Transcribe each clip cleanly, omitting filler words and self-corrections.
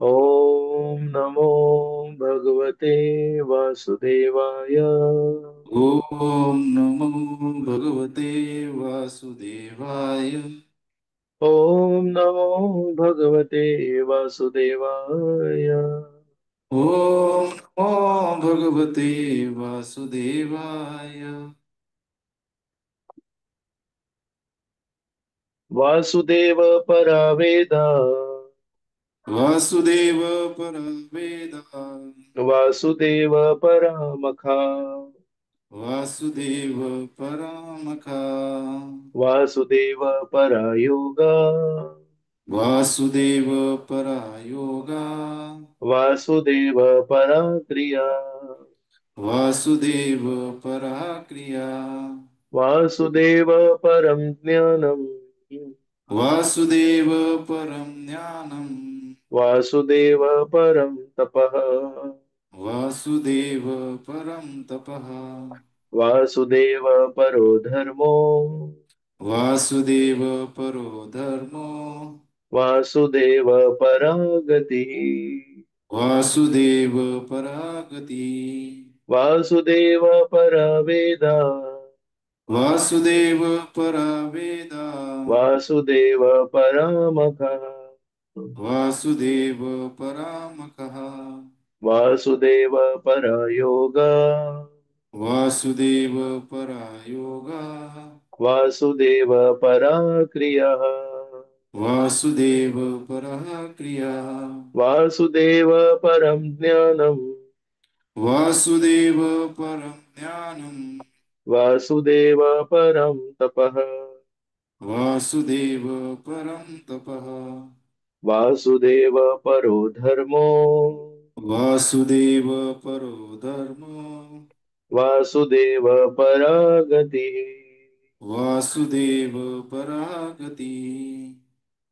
ॐ नमो भगवते वासुदेवाय। ओम नमो भगवते वासुदेवाय। ॐ नमो भगवते वासुदेवाय। ओम नमो भगवते वासुदेवाय। वासुदेव परावेदा। वासुदेव परमवेदा। वासुदेव परामखा। वासुदेव परमखा। वासुदेव परायोगा। वासुदेव परायोगा। वासुदेव पराक्रिया। वासुदेव पराक्रिया। वासुदेव परं ज्ञानम्। वासुदेव परम ज्ञानम्। वासुदेव परं तपः। वासुदेव परम तपः। वासुदेव परो धर्मो। वासुदेव परो धर्मो। वासुदेव परा गतिः। वासुदेव परागति। वासुदेव परा वेदा। वासुदेव परा वेदा। वासुदेव परामखः। वासुदेव परामकः। वासुदेव परा योगा। वासुदेव परा योगा। वासुदेव परा क्रिया। वासुदेव परः क्रिया। वासुदेव परं ज्ञानम्। वासुदेव परं ज्ञानम्। वासुदेव परं तपः। वासुदेव परं तपः। वासुदेव परो धर्मो। वासुदेव परो धर्मो। वासुदेव परा गतिः। वासुदेव परागति।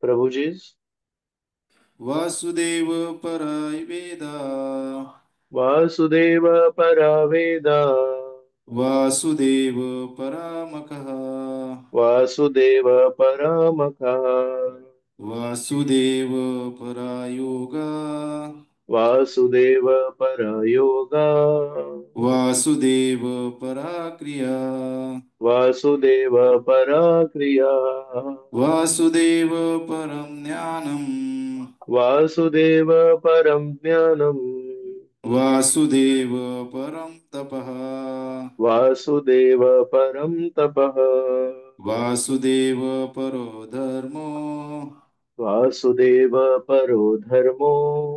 प्रभु जी। वासुदेव पराय वेदा। वासुदेव परा वेदा। वासुदेव परामकः। वासुदेव परामखः। वासुदेव परायोगा। वासुदेव परा योगा। वासुदेव पराक्रिया। वासुदेव परा क्रिया। वासुदेव परं ज्ञानम्। वासुदेव परं ज्ञानम्। वासुदेव परं तपः। वासुदेव परं तपः। वासुदेव परो धर्मो। वासुदेव परो धर्मो।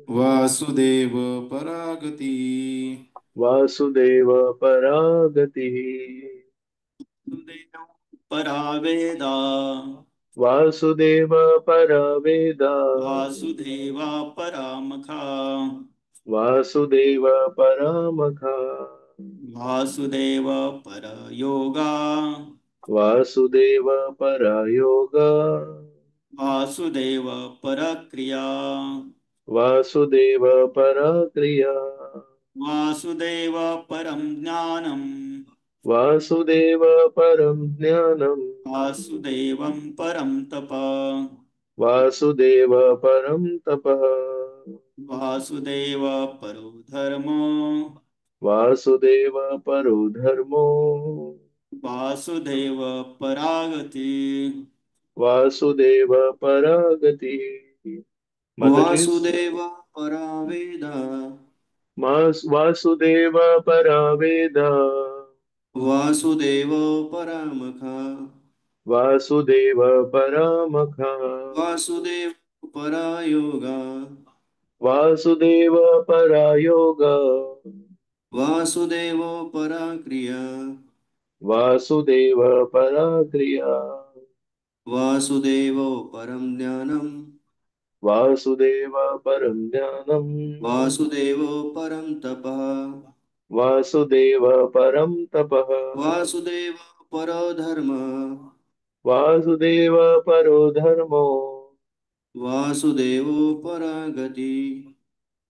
वासुदेव परागति। वासुदेव परा गतिः। वासुदेव परा वेदा। वासुदेव परा वेदा। वासुदेवा परामखा। वासुदेव परामखा। वासुदेव परयोगा। वासुदेव परा योगा। वासुदेव परक्रिया। वासुदेव परा क्रिया। वासुदेव परं ज्ञानम्। वासुदेव परं ज्ञानम्। वासुदेवं परं तप। वासुदेव परं तपः। वासुदेव परो धर्मो। वासुदेव परो धर्मो। वासुदेव परागति। वासुदेव परा गतिः। माताजी। वासुदेव परा वेदा। वासुदेव परा वेदा। वासुदेव परामखा। वासुदेव परामखा। वासुदेव परायोगा। वासुदेव परा योगा। वासुदेव पराक्रिया। वासुदेव परा क्रिया। वासुदेव परं ज्ञानम्। वासुदेव परं ज्ञानम्। वासुदेव परं तपः। वासुदेव परं तपः। वासुदेव परो धर्म। वासुदेव परो धर्मो। वासुदेव परागति।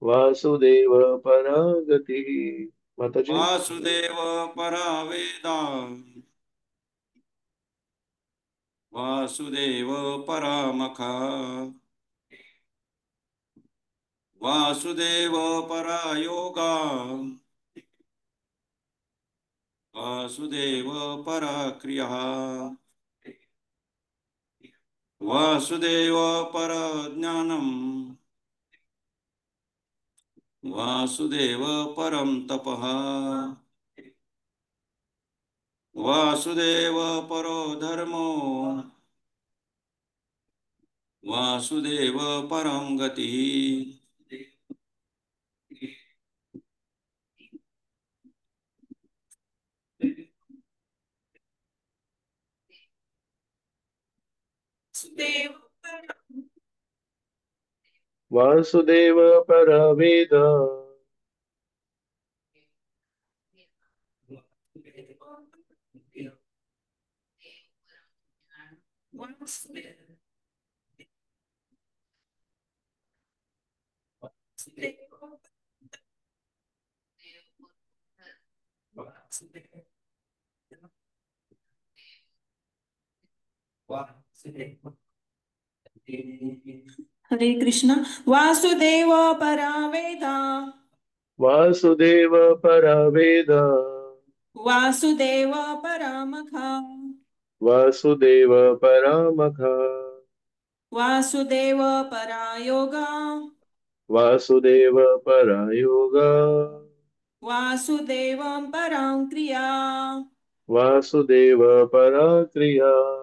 वासुदेव परा गतिः। माताजी। वासुदेव परा वेदा। वासुदेव परामखा। वासुदेव परायोगा वासुदेव परक्रिया वासुदेव परज्ञानम् वासुदेव परं तपः वासुदेव परो धर्मो वासुदेव परं गतिः। वासुदेव परवेद हरे कृष्ण। वासुदेव परावेदा वासुदेव परवेद वासुदेव परामखा वासुदेव परामख वासुदेव परायोगा वासुदेव परयोग वासुदेव परां क्रिया वासुदेव परक्रिया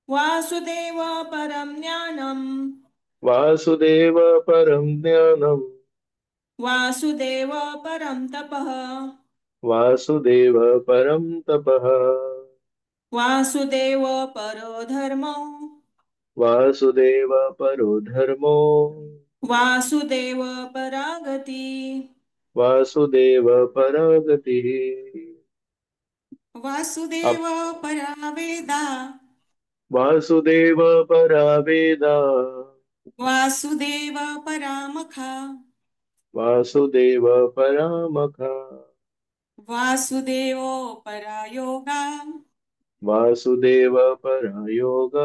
वासुदेव परं ज्ञानम् वासुदेव परं ज्ञानम् वासुदेव परं तपः वासुदेव परं तपः वासुदेव परो धर्मो वासुदेव परो धर्मो वासुदेव परागति वासुदेव परगतिः वासुदेव परावेदा वासुदेव परावेदा वासुदेव परामखा वासुदेव परामख वासुदेव परायोगा वासुदेव परयोग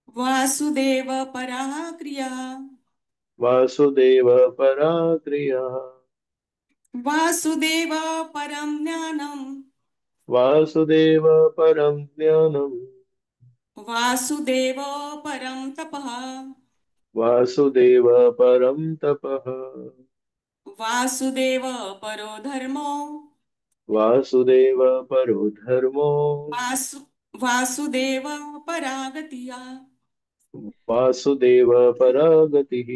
वासुदेव पराः क्रिया वासुदेव पराक्रिया वासुदेव परं ज्ञानम् वासुदेव परं ज्ञानम् वासुदेव परं तपः वासुदेव परं तपः वासुदेव परो धर्मो वासुदेव परो धर्मो वासु वासुदेव परागतिया। वासुदेव परागतिः.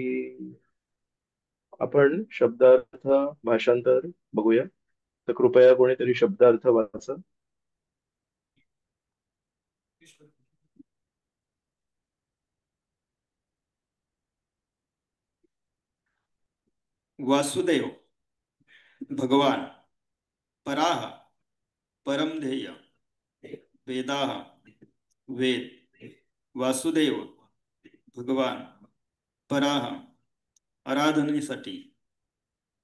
आपण शब्दार्थ भाषांतर बघूया. तर कृपया कोणीतरी शब्दार्थ वाचा. वासुदेव भगवान, पराह परम ध्येय, वेदाः वेद, वासुदेव भगवान, पराह आराधनेसाठी,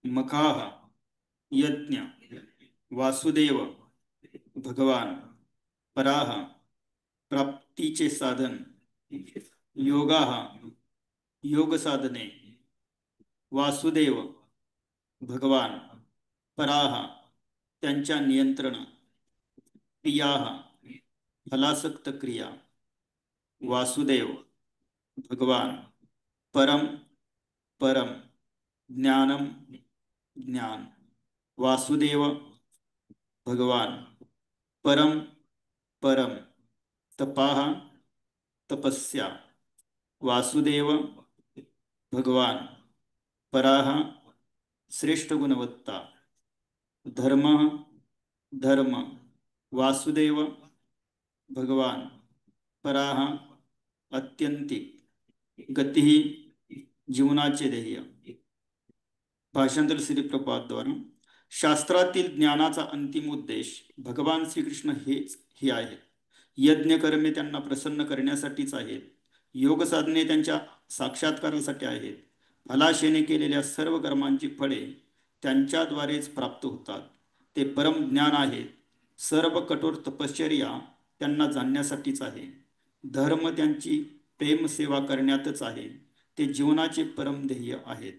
मखाह यज्ञ, वासुदेव भगवान, पराह प्राप्तीचे साधन, योगाह योग साधने, वासुदेव भगवान, पराह त्यांच्या नियंत्रण, क्रियाः फलासक्त क्रिया, वासुदेव भगवान, परम परम ज्ञानम ज्ञान, वासुदेव भगवान, परम परम तपाः तपस्या, वासुदेव भगवान, पराः श्रेष्ठ गुणवत्ता, धर्म धर्म, वासुदेव भगवान, पराः अत्यंतिक, गती जीवनाचे ध्येय. भाषांतर श्री प्रपातद्वारा. शास्त्रातील ज्ञानाचा अंतिम उद्देश भगवान श्रीकृष्ण हे आहे. यज्ञ कर्मे त्यांना प्रसन्न करण्यासाठीच आहेत. योग साधने त्यांच्या साक्षात्कारासाठी आहेत. फलाशेने केलेल्या सर्व कर्मांची फळे त्यांच्याद्वारेच प्राप्त होतात. ते परम ज्ञान आहेत. सर्व कठोर तपश्चर्या त्यांना जाणण्यासाठीच आहे. धर्म त्यांची प्रेम सेवा करण्यातच आहे. ते जीवनाचे परमध्येय आहेत.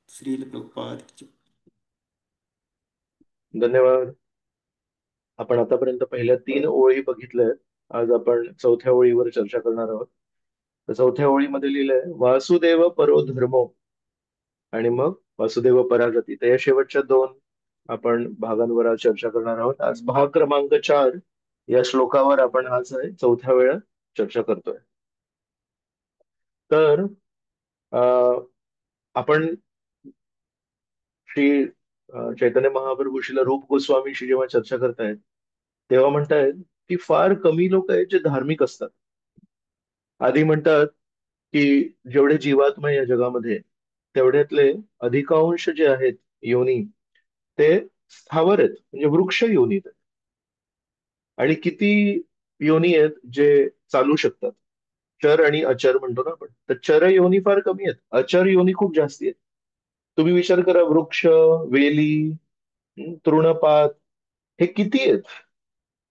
श्रील प्रभुपाद की जय. धन्यवाद. आपण आतापर्यंत पहिल्या 3 ओळी बघितल्यात. आज आपण चौथ्या ओळीवर चर्चा करणार आहोत. तर चौथ्या ओळीमध्ये लिहिलंय वासुदेव परो धर्मो आणि मग वासुदेव परागती. तर या शेवटच्या 2 आपण भागांवर आज चर्चा करणार आहोत. आज भाग क्रमांक 4 या श्लोकावर आपण आज चौथ्या वेळा चर्चा करतोय. तर आपण श्री चैतन्य महाप्रभू रूप गोस्वामीशी जेव्हा चर्चा करतायत तेव्हा म्हणतायत की फार कमी लोक आहेत जे धार्मिक असतात. आधी म्हणतात की जेवढे जीवात्मा या जगामध्ये तेवढ्यातले अधिकांश जे आहेत योनी ते स्थावर आहेत, म्हणजे वृक्ष योनी आहेत. आणि किती योनी आहेत जे चालू शकतात, चर आणि अचर म्हणतो ना आपण. तर चर योनी फार कमी आहेत, अचर योनी खूप जास्ती आहेत. तुम्ही विचार करा, वृक्ष, वेली, तृणपात हे किती आहेत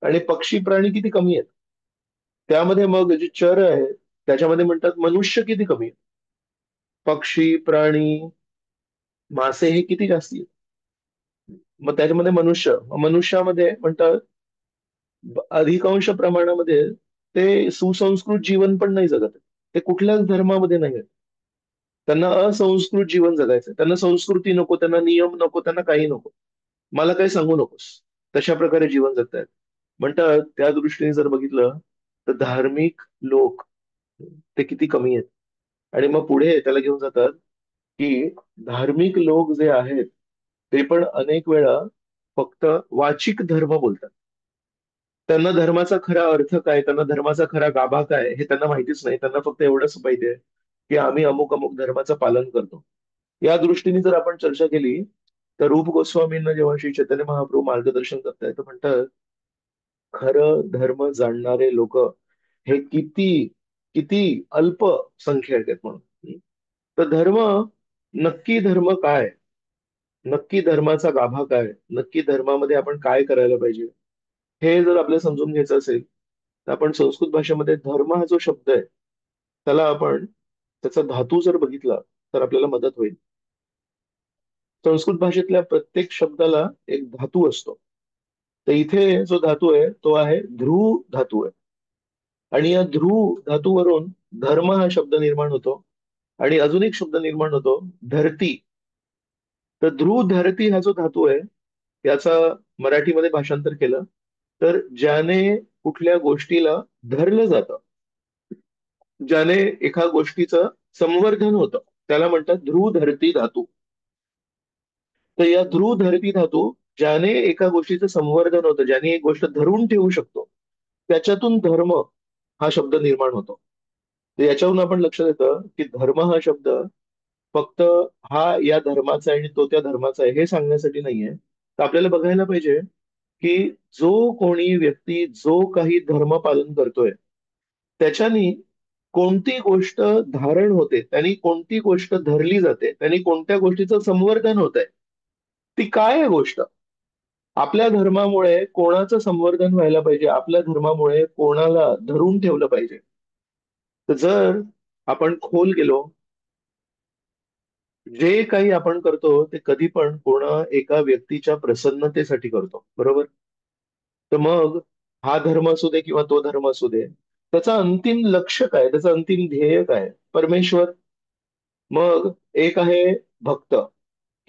आणि पक्षी प्राणी किती कमी आहेत. त्यामध्ये मग जे चर आहे त्याच्यामध्ये म्हणतात मनुष्य किती कमी आहेत, पक्षी प्राणी मासे हे किती जास्ती आहेत. मग त्याच्यामध्ये मनुष्यामध्ये म्हणतात अधिकांश प्रमाणामध्ये ते सुसंस्कृत जीवन पण नाही जगत. ते कुठल्याच धर्मामध्ये नाही आहेत. त्यांना असंस्कृत जीवन जगायचं. त्यांना संस्कृती नको, त्यांना नियम नको, त्यांना काही नको. मला काही सांगू नकोस, तशा प्रकारे जीवन जगतायत. म्हणतात त्या दृष्टीने जर बघितलं तर धार्मिक लोक ते किती कमी आहेत. आणि मग पुढे त्याला घेऊन जातात की धार्मिक लोक जे आहेत ते पण अनेक वेळा फक्त वाचिक धर्म बोलतात. त्यांना धर्माचा खरा अर्थ काय, त्यांना धर्माचा खरा गाभा काय हे त्यांना माहितीच नाही. त्यांना फक्त एवढंच माहिती आहे की आम्ही अमुक अमुक धर्माचं पालन करतो. या दृष्टीने जर आपण चर्चा केली तर रूप गोस्वामींना जेव्हा श्री चैतन्य महाप्रभू मार्गदर्शन करतायत तर म्हणतात खरं धर्म जाणणारे लोक हे किती किती अल्प संख्यक आहेत म्हणून. तर नक्की धर्म काय, नक्की धर्माचा गाभा काय, नक्की धर्मामध्ये आपण काय करायला पाहिजे हे जर आपल्याला समजून घ्यायचं असेल तर आपण संस्कृत भाषेमध्ये धर्म हा जो शब्द आहे त्याला आपण त्याचा धातू जर बघितला तर आपल्याला मदत होईल. संस्कृत भाषेतल्या प्रत्येक शब्दाला एक धातू असतो. तर इथे जो धातू आहे तो आहे ध्रुव धातू आहे. आणि या ध्रुव धातूवरून धर्म हा शब्द निर्माण होतो. आणि अजून एक शब्द निर्माण होतो धरती. तर ध्रुव धरती हा जो धातू आहे याचा मराठीमध्ये भाषांतर केलं तर ज्याने कुठल्या गोष्टीला धरलं जातं, ज्याने एका गोष्टीचं संवर्धन होतं त्याला म्हणतात ध्रुव धरती धातू. तर या ध्रुव धरती धातू ज्याने एका गोष्टीचं संवर्धन होतं, ज्याने एक गोष्ट धरून ठेवू शकतो, त्याच्यातून धर्म हा शब्द निर्माण होतो. तर याच्यावरून आपण लक्षात येतं की धर्म हा शब्द फक्त हा या धर्माचा आहे आणि तो त्या धर्माचा आहे हे सांगण्यासाठी नाहीये. तर आपल्याला बघायला पाहिजे की जो कोणी व्यक्ती जो काही धर्म पालन करतोय त्याच्यानी कोणती गोष्ट धारण होते, त्यांनी कोणती गोष्ट धरली जाते, त्यांनी कोणत्या गोष्टीचं संवर्धन होत आहे, ती काय आहे गोष्ट. आपल्या धर्मामुळे कोणाचं संवर्धन व्हायला पाहिजे, आपल्या धर्मामुळे कोणाला धरून ठेवलं पाहिजे. तर जर आपण खोल गेलो, जे काही आपण करतो ते कधी पण पूर्ण एका व्यक्तीच्या प्रसन्नतेसाठी करतो, बरोबर. तर मग हा धर्म असू दे किंवा तो धर्म असू दे, त्याचा अंतिम लक्ष काय, त्याचं अंतिम ध्येय काय, परमेश्वर. मग एक आहे भक्त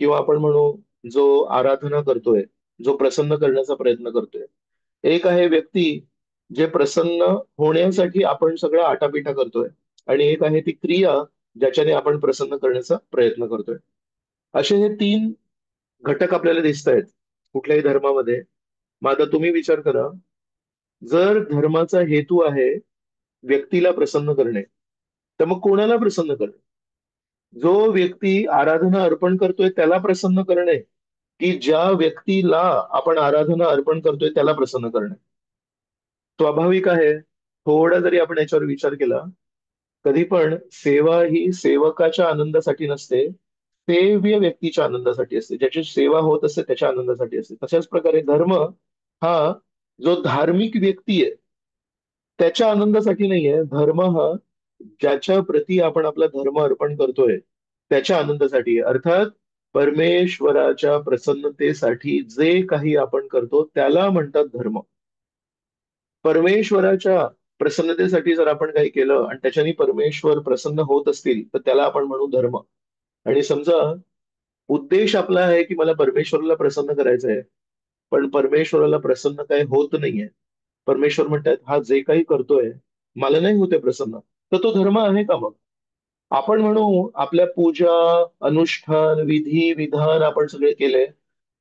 किंवा आपण म्हणू जो आराधना करतोय, जो प्रसन्न करण्याचा प्रयत्न करतोय. एक आहे व्यक्ती जे प्रसन्न होण्यासाठी आपण सगळं आटापिटा करतोय. आणि एक आहे ती क्रिया ज्याच्याने आपण प्रसन्न करण्याचा प्रयत्न करतोय. असे हे 3 घटक आपल्याला दिसत आहेत कुठल्याही धर्मामध्ये. मग आता तुम्ही विचार करा, जर धर्माचा हेतू आहे व्यक्तीला प्रसन्न करणे तर मग कोणाला प्रसन्न करणे. जो व्यक्ती आराधना अर्पण करतोय त्याला प्रसन्न करणे की ज्या व्यक्तीला आपण आराधना अर्पण करतोय त्याला प्रसन्न करणे. स्वाभाविक आहे. थोडा जरी आपण याच्यावर विचार केला, कधी पण सेवा ही सेवकाच्या आनंदासाठी नसते, सेव्य व्यक्तीच्या आनंदासाठी असते, ज्याची सेवा होत असते त्याच्या आनंदासाठी असते. तशाच प्रकारे धर्म हा जो धार्मिक व्यक्ती आहे त्याच्या आनंदासाठी नाहीये. धर्म हा ज्याच्या प्रती आपण आपला धर्म अर्पण करतोय त्याच्या आनंदासाठी, अर्थात परमेश्वराच्या प्रसन्नतेसाठी जे काही आपण करतो त्याला म्हणतात धर्म. परमेश्वराच्या प्रसन्नतेसाठी जर आपण काही केलं आणि त्याच्याने परमेश्वर प्रसन्न होत असतील तर त्याला आपण म्हणू धर्म. आणि समजा उद्देश आपला आहे की मला परमेश्वराला प्रसन्न करायचं आहे, पण परमेश्वराला प्रसन्न काही होत नाहीये, परमेश्वर म्हणतात हा जे काही करतोय मला नाही होते प्रसन्न, तर तो धर्म आहे का मग? आपण म्हणू आपल्या पूजा, अनुष्ठान, विधी विधान आपण सगळे केले,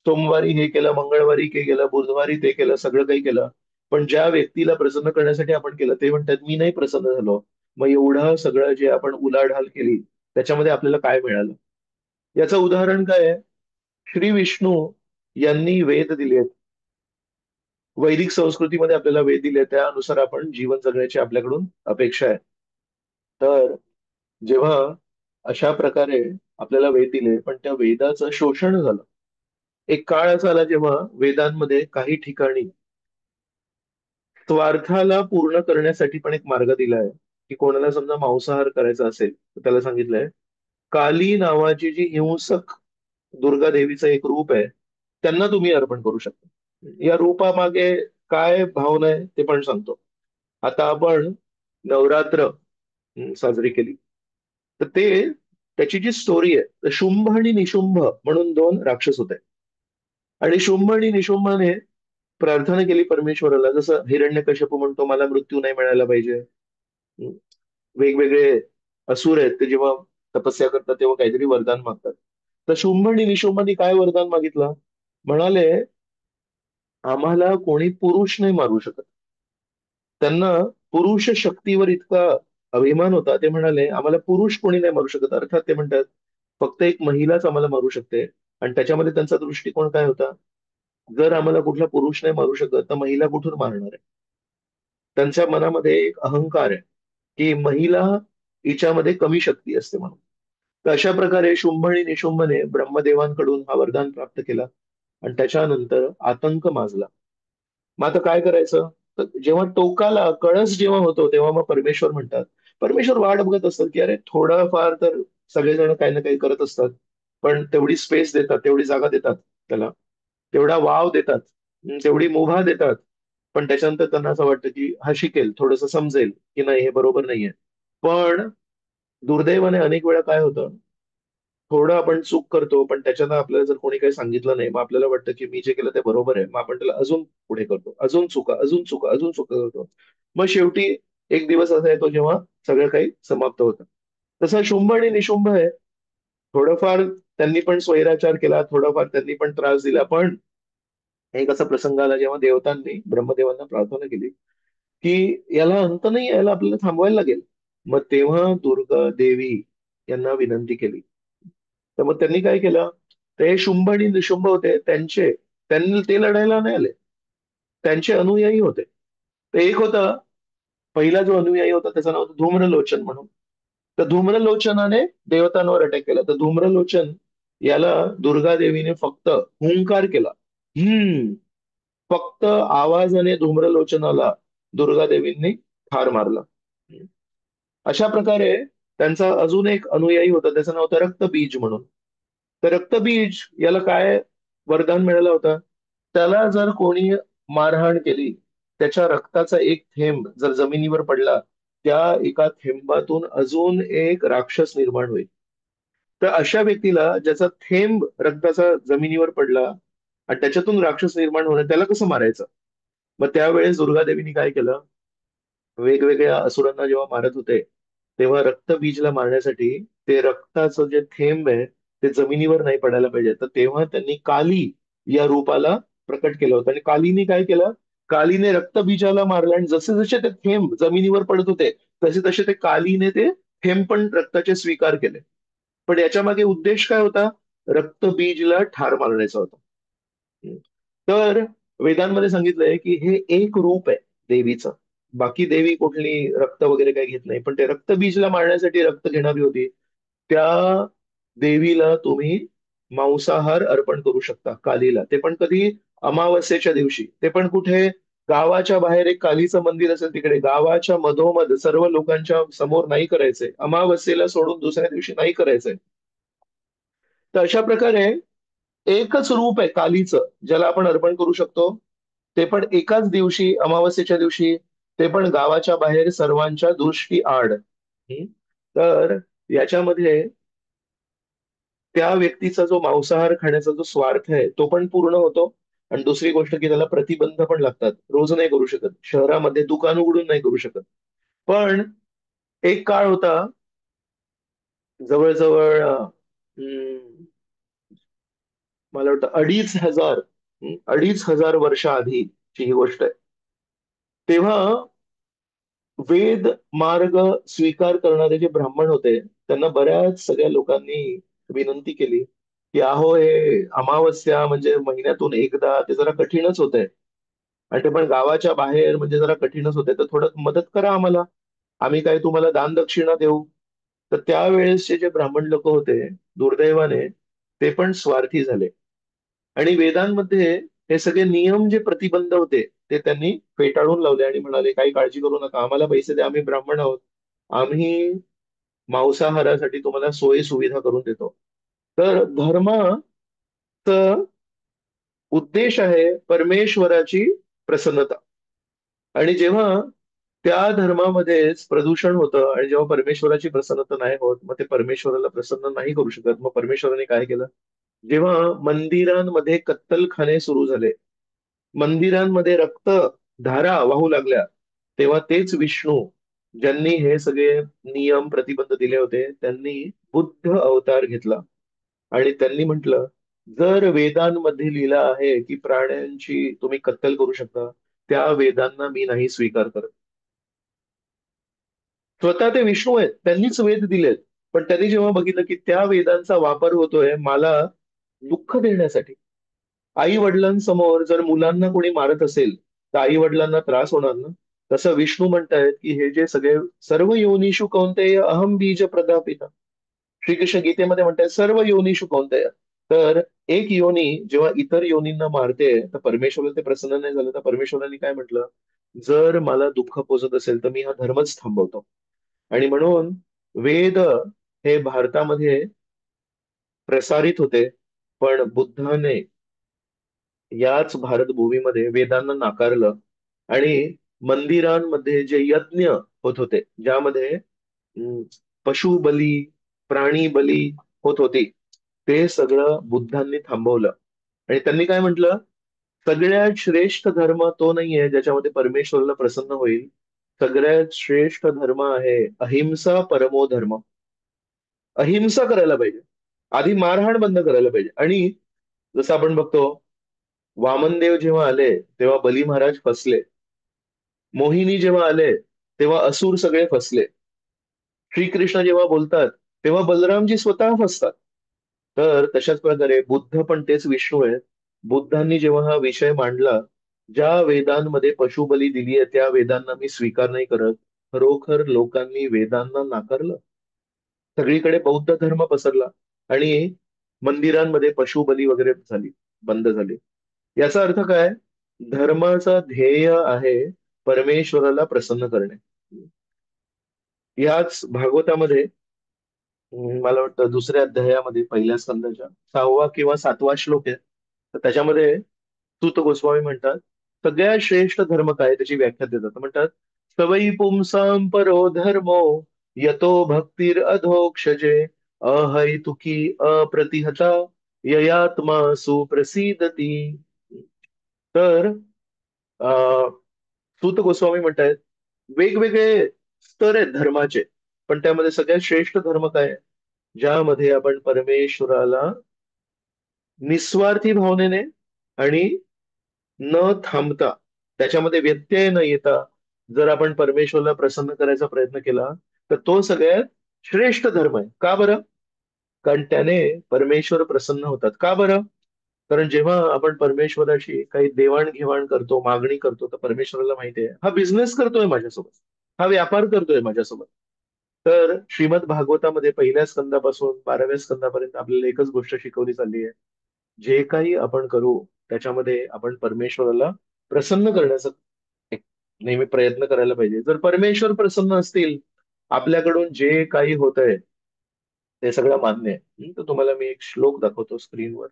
सोमवारी हे केलं, मंगळवारी हे केलं, बुधवारी ते केलं, सगळं काही केलं, पण ज्या व्यक्तीला प्रसन्न करण्यासाठी आपण केलं ते म्हणतात मी नाही प्रसन्न झालो. मग एवढं सगळं जे आपण उलाढाल केली त्याच्यामध्ये आपल्याला काय मिळालं? याचं उदाहरण काय आहे? श्री विष्णू यांनी वेद दिले आहेत. वैदिक संस्कृतीमध्ये आपल्याला वेद दिले, त्यानुसार आपण जीवन जगण्याची आपल्याकडून अपेक्षा आहे. तर जेव्हा अशा प्रकारे आपल्याला वेद दिले पण त्या वेदाचं शोषण झालं, एक काळ असा आला जेव्हा वेदांमध्ये काही ठिकाणी स्वार्थाला पूर्ण करण्यासाठी पण एक मार्ग दिला आहे, की कोणाला समजा मांसाहार करायचा असेल तर त्याला सांगितलंय काली नावाची जी हिंसक दुर्गा देवीचं एक रूप आहे त्यांना तुम्ही अर्पण करू शकता. या रूपामागे काय भावना आहे ते पण सांगतो. आता आपण नवरात्र साजरी केली तर ते त्याची जी स्टोरी आहे, तर शुंभ आणि निशुंभ म्हणून दोन राक्षस होते आणि शुंभ आणि निशुंभाने प्रार्थना केली परमेश्वराला, जसं हिरण्यकश्यप म्हणतो मला मृत्यू नाही मिळायला पाहिजे. हम्म. वेगवेगळे असुर आहेत ते जेव्हा तपस्या करतात तेव्हा काहीतरी वरदान मागतात. तर शुंभ आणि निशुंभाने काय वरदान मागितलं? म्हणाले आम्हाला कोणी पुरुष नाही मारू शकत. त्यांना पुरुष शक्तीवर इतका अभिमान होता, ते म्हणाले आम्हाला पुरुष कोणी नाही मारू शकत. अर्थात ते म्हणतात फक्त एक महिलाच आम्हाला मारू शकते. आणि त्याच्यामध्ये त्यांचा दृष्टिकोन काय होता? जर आम्हाला कुठला पुरुष नाही मारू शकत तर महिला कुठून मारणार आहे? त्यांच्या मनामध्ये एक अहंकार आहे की महिला हिच्यामध्ये कमी शक्ती असते म्हणून. तर अशा प्रकारे शुंभ आणि निशुंभने ब्रह्मदेवांकडून हा वरदान प्राप्त केला आणि त्याच्यानंतर आतंक माजला. मग आता काय करायचं? तर जेव्हा टोकाला कळस जेव्हा होतो तेव्हा मग परमेश्वर म्हणतात, परमेश्वर वाट बघत असतात की अरे थोडंफार तर सगळेजण काही ना काही करत असतात, पण तेवढी स्पेस देतात, तेवढी जागा देतात त्याला, तेवढा वाव देतात, तेवढी मुभा देतात, पण त्याच्यानंतर त्यांना असं वाटतं की हा शिकेल, थोडंसं समजेल की नाही हे बरोबर नाहीये. पण दुर्दैवाने अनेक वेळा काय होतं, थोडं आपण चूक करतो पण त्याच्यानं आपल्याला जर कोणी काही सांगितलं नाही, मग आपल्याला वाटतं की मी जे केलं ते बरोबर आहे, मग आपण त्याला अजून पुढे करतो, अजून चुका, अजून चुका, अजून चुका करतो. मग शेवटी एक दिवस असा येतो जेव्हा सगळं काही समाप्त होतं. तसा शुंभ आणि निशुंभ आहे. थोडंफार त्यांनी पण स्वैराचार केला, थोडाफार त्यांनी पण त्रास दिला, पण एक असा प्रसंग आला जेव्हा देवतांनी ब्रह्मदेवांना प्रार्थना केली की याला अंत नाही, याला आपल्याला थांबवायला लागेल. मग तेव्हा दुर्गा देवी यांना विनंती केली. तर मग त्यांनी काय केलं? ते शुंभ आणि निशुंभ होते, त्यांनी ते लढायला नाही आले, त्यांचे अनुयायी होते. तर एक होता, पहिला जो अनुयायी होता त्याचं नाव होतं धूम्रलोचन म्हणून. तर धूम्रलोचनाने देवतांवर अटॅक केला. तर धूम्रलोचन याला दुर्गा देवीने फक्त हुंकार केला. फक्त आवाजाने धूम्रलोचनाला दुर्गा देवींनी ठार मारला. अशा प्रकारे त्यांचा अजून एक अनुयायी होता, त्याचं नाव होतं रक्तबीज म्हणून. तर रक्तबीज याला काय वरदान मिळालं होतं? त्याला जर कोणी मारहाण केली, त्याच्या रक्ताचा एक थेंब जर जमिनीवर पडला, त्या एका थेंबातून अजून एक राक्षस निर्माण होईल. तर अशा व्यक्तीला ज्याचा थेंब रक्ताचा जमिनीवर पडला आणि त्याच्यातून राक्षस निर्माण होणं, त्याला कसं मारायचं? मग त्यावेळेस दुर्गादेवीने काय केलं? वेगवेगळ्या असुरांना जेव्हा मारत होते तेव्हा रक्तबीजला मारण्यासाठी ते रक्ताचं जे थेंब आहे ते जमिनीवर नाही पडायला पाहिजे, तर तेव्हा त्यांनी काली या रूपाला प्रकट केलं होतं. आणि कालीने काय केलं? कालीने रक्तबीजाला मारलं आणि जसे जसे ते थेंब जमिनीवर पडत होते तसे तसे ते कालीने ते थेंब पण रक्ताचे स्वीकार केले. पण याच्या मागे उद्देश काय होता? रक्तबीजला ठार मारण्याचा होता. तर वेदांमध्ये सांगितलंय की हे एक रूप आहे देवीचं. बाकी देवी कुठली रक्त वगैरे काही घेत नाही, पण ते रक्तबीजला मारण्यासाठी रक्त घेणारी होती. त्या देवीला तुम्ही मांसाहार अर्पण करू शकता कालीला, ते पण कधी? अमावस्येच्या दिवशी. ते पण कुठे? गावाच्या बाहेर एक कालीचं मंदिर असेल, तिकडे गावाच्या मधोमध सर्व लोकांच्या समोर नाही करायचंय, अमावस्येला सोडून दुसऱ्या दिवशी नाही करायचंय. तर अशा प्रकारे एकच रूप आहे कालीचं, ज्याला आपण अर्पण करू शकतो, ते पण एकाच दिवशी, अमावस्येच्या दिवशी, ते पण गावाच्या बाहेर सर्वांच्या दृष्टी आड. तर याच्यामध्ये त्या व्यक्तीचा जो मांसाहार खाण्याचा जो स्वार्थ आहे तो पण पूर्ण होतो. आणि दुसरी गोष्ट की त्याला प्रतिबंध पण लागतात, रोज नाही करू शकत, शहरामध्ये दुकान उघडून नाही करू शकत. पण एक काळ होता, जवळजवळ मला वाटतं 2500, 2500 वर्ष आधीची ही गोष्ट आहे. तेव्हा वेद मार्ग स्वीकार करणारे जे ब्राह्मण होते, त्यांना बऱ्याच सगळ्या लोकांनी विनंती केली की अहो, हे अमावस्या म्हणजे महिन्यातून एकदा, ते जरा कठीणच होतंय, आणि ते पण गावाच्या बाहेर, म्हणजे जरा कठीणच होतंय, तर थोडं मदत करा आम्हाला, आम्ही काय तुम्हाला दान दक्षिणा देऊ. तर त्यावेळेसचे जे ब्राह्मण लोक होते, दुर्दैवाने ते पण स्वार्थी झाले, आणि वेदांमध्ये हे सगळे नियम जे प्रतिबंध होते ते त्यांनी फेटाळून लावले आणि म्हणाले काही काळजी करू नका, आम्हाला पैसे द्या, आम्ही ब्राह्मण आहोत, आम्ही मांसाहारासाठी तुम्हाला सोयी सुविधा करून देतो. तर धर्माचं उद्देश आहे परमेश्वराची प्रसन्नता. आणि जेव्हा त्या धर्मामध्येच प्रदूषण होतं आणि जेव्हा परमेश्वराची प्रसन्नता नाही होत, मग ते परमेश्वराला प्रसन्न नाही करू शकत. मग परमेश्वराने काय केलं, जेव्हा मंदिरांमध्ये कत्तलखाने सुरू झाले, मंदिरांमध्ये रक्त धारा वाहू लागल्या, तेव्हा तेच विष्णू, ज्यांनी हे सगळे नियम प्रतिबंध दिले होते, त्यांनी बुद्ध अवतार घेतला. आणि त्यांनी म्हटलं, जर वेदांमध्ये लिहिलं आहे की प्राण्यांची तुम्ही कत्तल करू शकता, त्या वेदांना मी नाही स्वीकार करत. स्वतः ते विष्णू आहेत, त्यांनीच वेद दिलेत, पण त्यांनी जेव्हा बघितलं की त्या वेदांचा वापर होतोय मला दुःख देण्यासाठी, आई वडिलांसमोर जर मुलांना कोणी मारत असेल तर आई वडिलांना त्रास होणार ना. तसं विष्णू म्हणतायत की हे जे सगळे, सर्व योनिषु कौंतेय अहम बीज प्रदापिता, श्रीकृष्ण गीतेमध्ये म्हणतात सर्व योनिषु कौंतेय. तर एक योनी जेव्हा इतर योनींना मारते, तर परमेश्वर ते प्रसन्न नाही झालं, तर परमेश्वरांनी काय म्हटलं, जर मला दुःख पोचत असेल तर मी हा धर्मच थांबवतो. आणि म्हणून वेद हे भारतामध्ये प्रसारित होते, पण बुद्धाने याच भारतभूमीमध्ये वेदांना नाकारलं. आणि मंदिरांमध्ये जे यज्ञ होत होते, ज्यामध्ये पशु बली, प्राणी बली होत होती, ते सगळं बुद्धांनी थांबवलं. आणि त्यांनी काय म्हटलं, सगळ्यात श्रेष्ठ धर्म तो नाहीये ज्याच्यामध्ये परमेश्वराला प्रसन्न होईल, सगळ्यात श्रेष्ठ धर्म आहे अहिंसा परमो धर्म. अहिंसा करायला पाहिजे, आधी मारहाण बंद करायला पाहिजे. आणि जसं आपण बघतो, वामनदेव जेव्हा आले तेव्हा बली महाराज फसले, मोहिनी जेव्हा आले तेव्हा असुर सगळे फसले, श्रीकृष्ण जेव्हा बोलतात तेव्हा बलरामजी स्वतः फसतात. तर तशाच प्रकारे बुद्ध पण तेच विष्णू आहेत. बुद्धांनी जेव्हा हा विषय मांडला, ज्या वेदांमध्ये पशुबली दिली आहे त्या वेदांना मी स्वीकार नाही करत, खरोखर लोकांनी वेदांना नाकारलं, सगळीकडे बौद्ध धर्म पसरला, आणि मंदिरांमध्ये पशुबली वगैरे झाली, बंद झाली. याचा अर्थ काय, धर्माचा ध्येय आहे परमेश्वराला प्रसन्न करणे. याच भागवतामध्ये मला वाटतं दुसऱ्या अध्यायामध्ये पहिल्या स्कंदाच्या 6वा किंवा 7वा श्लोक आहे. तर त्याच्यामध्ये सूत गोस्वामी म्हणतात, सगळ्यात श्रेष्ठ धर्म काय त्याची व्याख्या देतात. म्हणतात, सवयी पुंसां परो धर्मो यतो भक्तीर अधोक्षजे अहैतुकी अप्रतिहता ययात्मा सुप्रसिदती. तर अं, सूत गोस्वामी म्हणतायत, वेगवेगळे स्तर आहेत धर्माचे, पण त्यामध्ये सगळ्यात श्रेष्ठ धर्म काय आहे? ज्यामध्ये आपण परमेश्वराला निस्वार्थी भावनेने आणि न थांबता, त्याच्यामध्ये व्यत्यय न येता, जर आपण परमेश्वराला प्रसन्न करायचा प्रयत्न केला, तर तो सगळ्यात श्रेष्ठ धर्म आहे. का बरं? कारण त्याने परमेश्वर प्रसन्न होतात. का बरं? कारण जेव्हा आपण परमेश्वराशी काही देवाणघेवाण करतो, मागणी करतो, तर परमेश्वराला माहिती आहे हा बिझनेस करतोय माझ्यासोबत, हा व्यापार करतोय माझ्यासोबत. तर श्रीमद भागवतामध्ये पहिल्या स्कंदापासून 12व्या स्कंदापर्यंत आपल्याला एकच गोष्ट शिकवली चालली आहे, जे काही आपण करू त्याच्यामध्ये आपण परमेश्वराला प्रसन्न करण्याचा नेहमी प्रयत्न करायला पाहिजे. जर परमेश्वर प्रसन्न असतील, आपल्याकडून जे काही होत आहे ते सगळं मान्य आहे. तर तुम्हाला मी एक श्लोक दाखवतो स्क्रीनवर.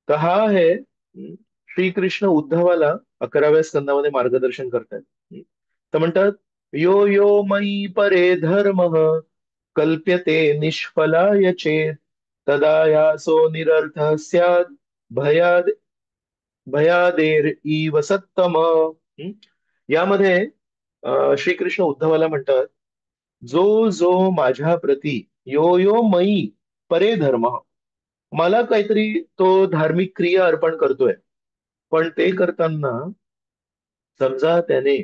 तर हा आहे श्रीकृष्ण उद्धवाला 11व्या स्कंदामध्ये मार्गदर्शन करतात. तर म्हणतात, यो यो मयी परे धर्म कल्प्यते निष्फलाय चेत तदा यासो निरर्थ स्यात् भयाद भयादेर इव सत्तम. यामध्ये श्रीकृष्ण उद्धवाला म्हणतात, जो जो माझ्या प्रती यो यो मयी परे धर्म, मला काहीतरी तो धार्मिक क्रिया अर्पण करतोय, पण ते करताना समजा त्याने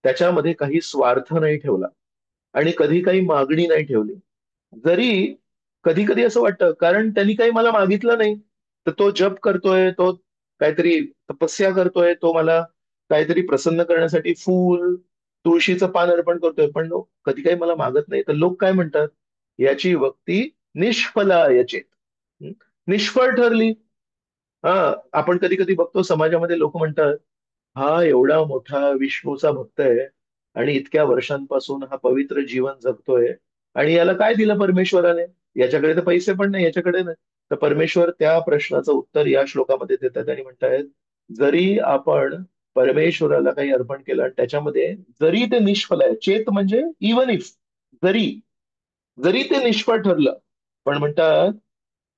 त्याच्यामध्ये काही स्वार्थ नाही ठेवला आणि कधी काही मागणी नाही ठेवली. जरी कधी कधी असं वाटतं कारण त्यांनी काही मला मागितलं नाही, तर तो जप करतोय, तो काहीतरी तपस्या करतोय, तो मला काहीतरी प्रसन्न करण्यासाठी फूल तुळशीचं पान अर्पण करतोय, पण कधी काही मला मागत नाही, तर लोक काय म्हणतात, याची भक्ती निष्फला याचे निष्फळ ठरली. हा, आपण कधी कधी बघतो समाजामध्ये लोक म्हणतात, हा एवढा मोठा विष्णूचा भक्त आहे आणि इतक्या वर्षांपासून हा पवित्र जीवन जगतोय, आणि याला काय दिलं परमेश्वराने? याच्याकडे तर पैसे पण नाही, याच्याकडे नाही. तर परमेश्वर त्या प्रश्नाचं उत्तर या श्लोकामध्ये देतात आणि म्हणतायत, जरी आपण परमेश्वराला काही अर्पण केलं आणि त्याच्यामध्ये जरी ते निष्फळ आहे, चेत म्हणजे इवन इफ, जरी जरी ते निष्फळ ठरलं, पण म्हणतात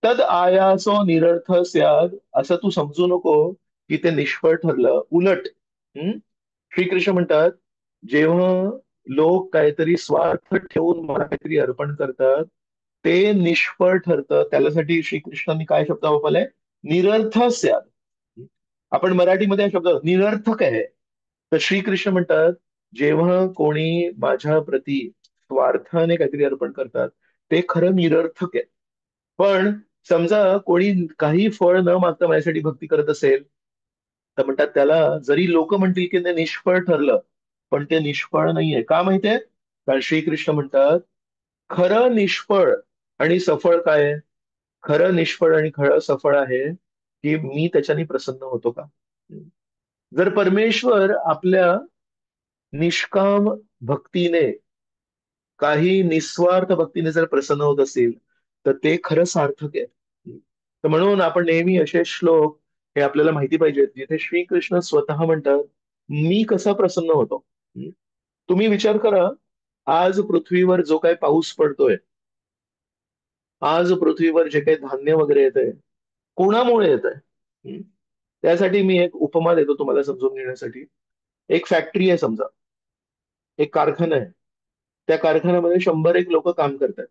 तद आयासो निरर्थ स्याद, असं तू समजू नको की ते निष्फळ ठरलं. उलट श्रीकृष्ण म्हणतात, जेव्हा लोक काहीतरी स्वार्थ ठेवून मला काहीतरी अर्पण करतात, ते निष्फळ ठरतं. त्याच्यासाठी श्रीकृष्णांनी काय शब्द वापरलाय? निरर्थ स्याद. आपण मराठीमध्ये हा शब्द निरर्थक आहे. तर श्रीकृष्ण म्हणतात, जेव्हा कोणी माझ्या प्रती स्वार्थाने काहीतरी अर्पण करतात, ते खरं निरर्थक आहे. पण समजा कोणी काही फळ न मागता माझ्यासाठी भक्ती करत असेल, तर म्हणतात त्याला जरी लोक म्हणतील की ते निष्फळ ठरलं, पण ते निष्फळ नाहीये. का माहितीये? कारण श्रीकृष्ण म्हणतात, खरं निष्फळ आणि सफळ काय आहे? खरं निष्फळ आणि खरं सफळ आहे की मी त्याच्याने प्रसन्न होतो का. जर परमेश्वर आपल्या निष्काम भक्तीने, काही निस्वार्थ भक्तीने जर प्रसन्न होत असतील, तर ते खरं सार्थक आहे. तर म्हणून आपण नेहमी असे श्लोक हे आपल्याला माहिती पाहिजेत, जिथे श्रीकृष्ण स्वतः म्हणतात, मी कसा प्रसन्न होतो. तुम्ही विचार करा, आज पृथ्वीवर जो काही पाऊस पडतोय, आज पृथ्वीवर जे काही धान्य वगैरे येत आहे, कोणामुळे येत आहे? त्यासाठी मी एक उपमा देतो तुम्हाला समजून घेण्यासाठी. एक फॅक्टरी आहे समजा, एक कारखाना आहे. त्या कारखान्यामध्ये 100 एक लोक काम करतात.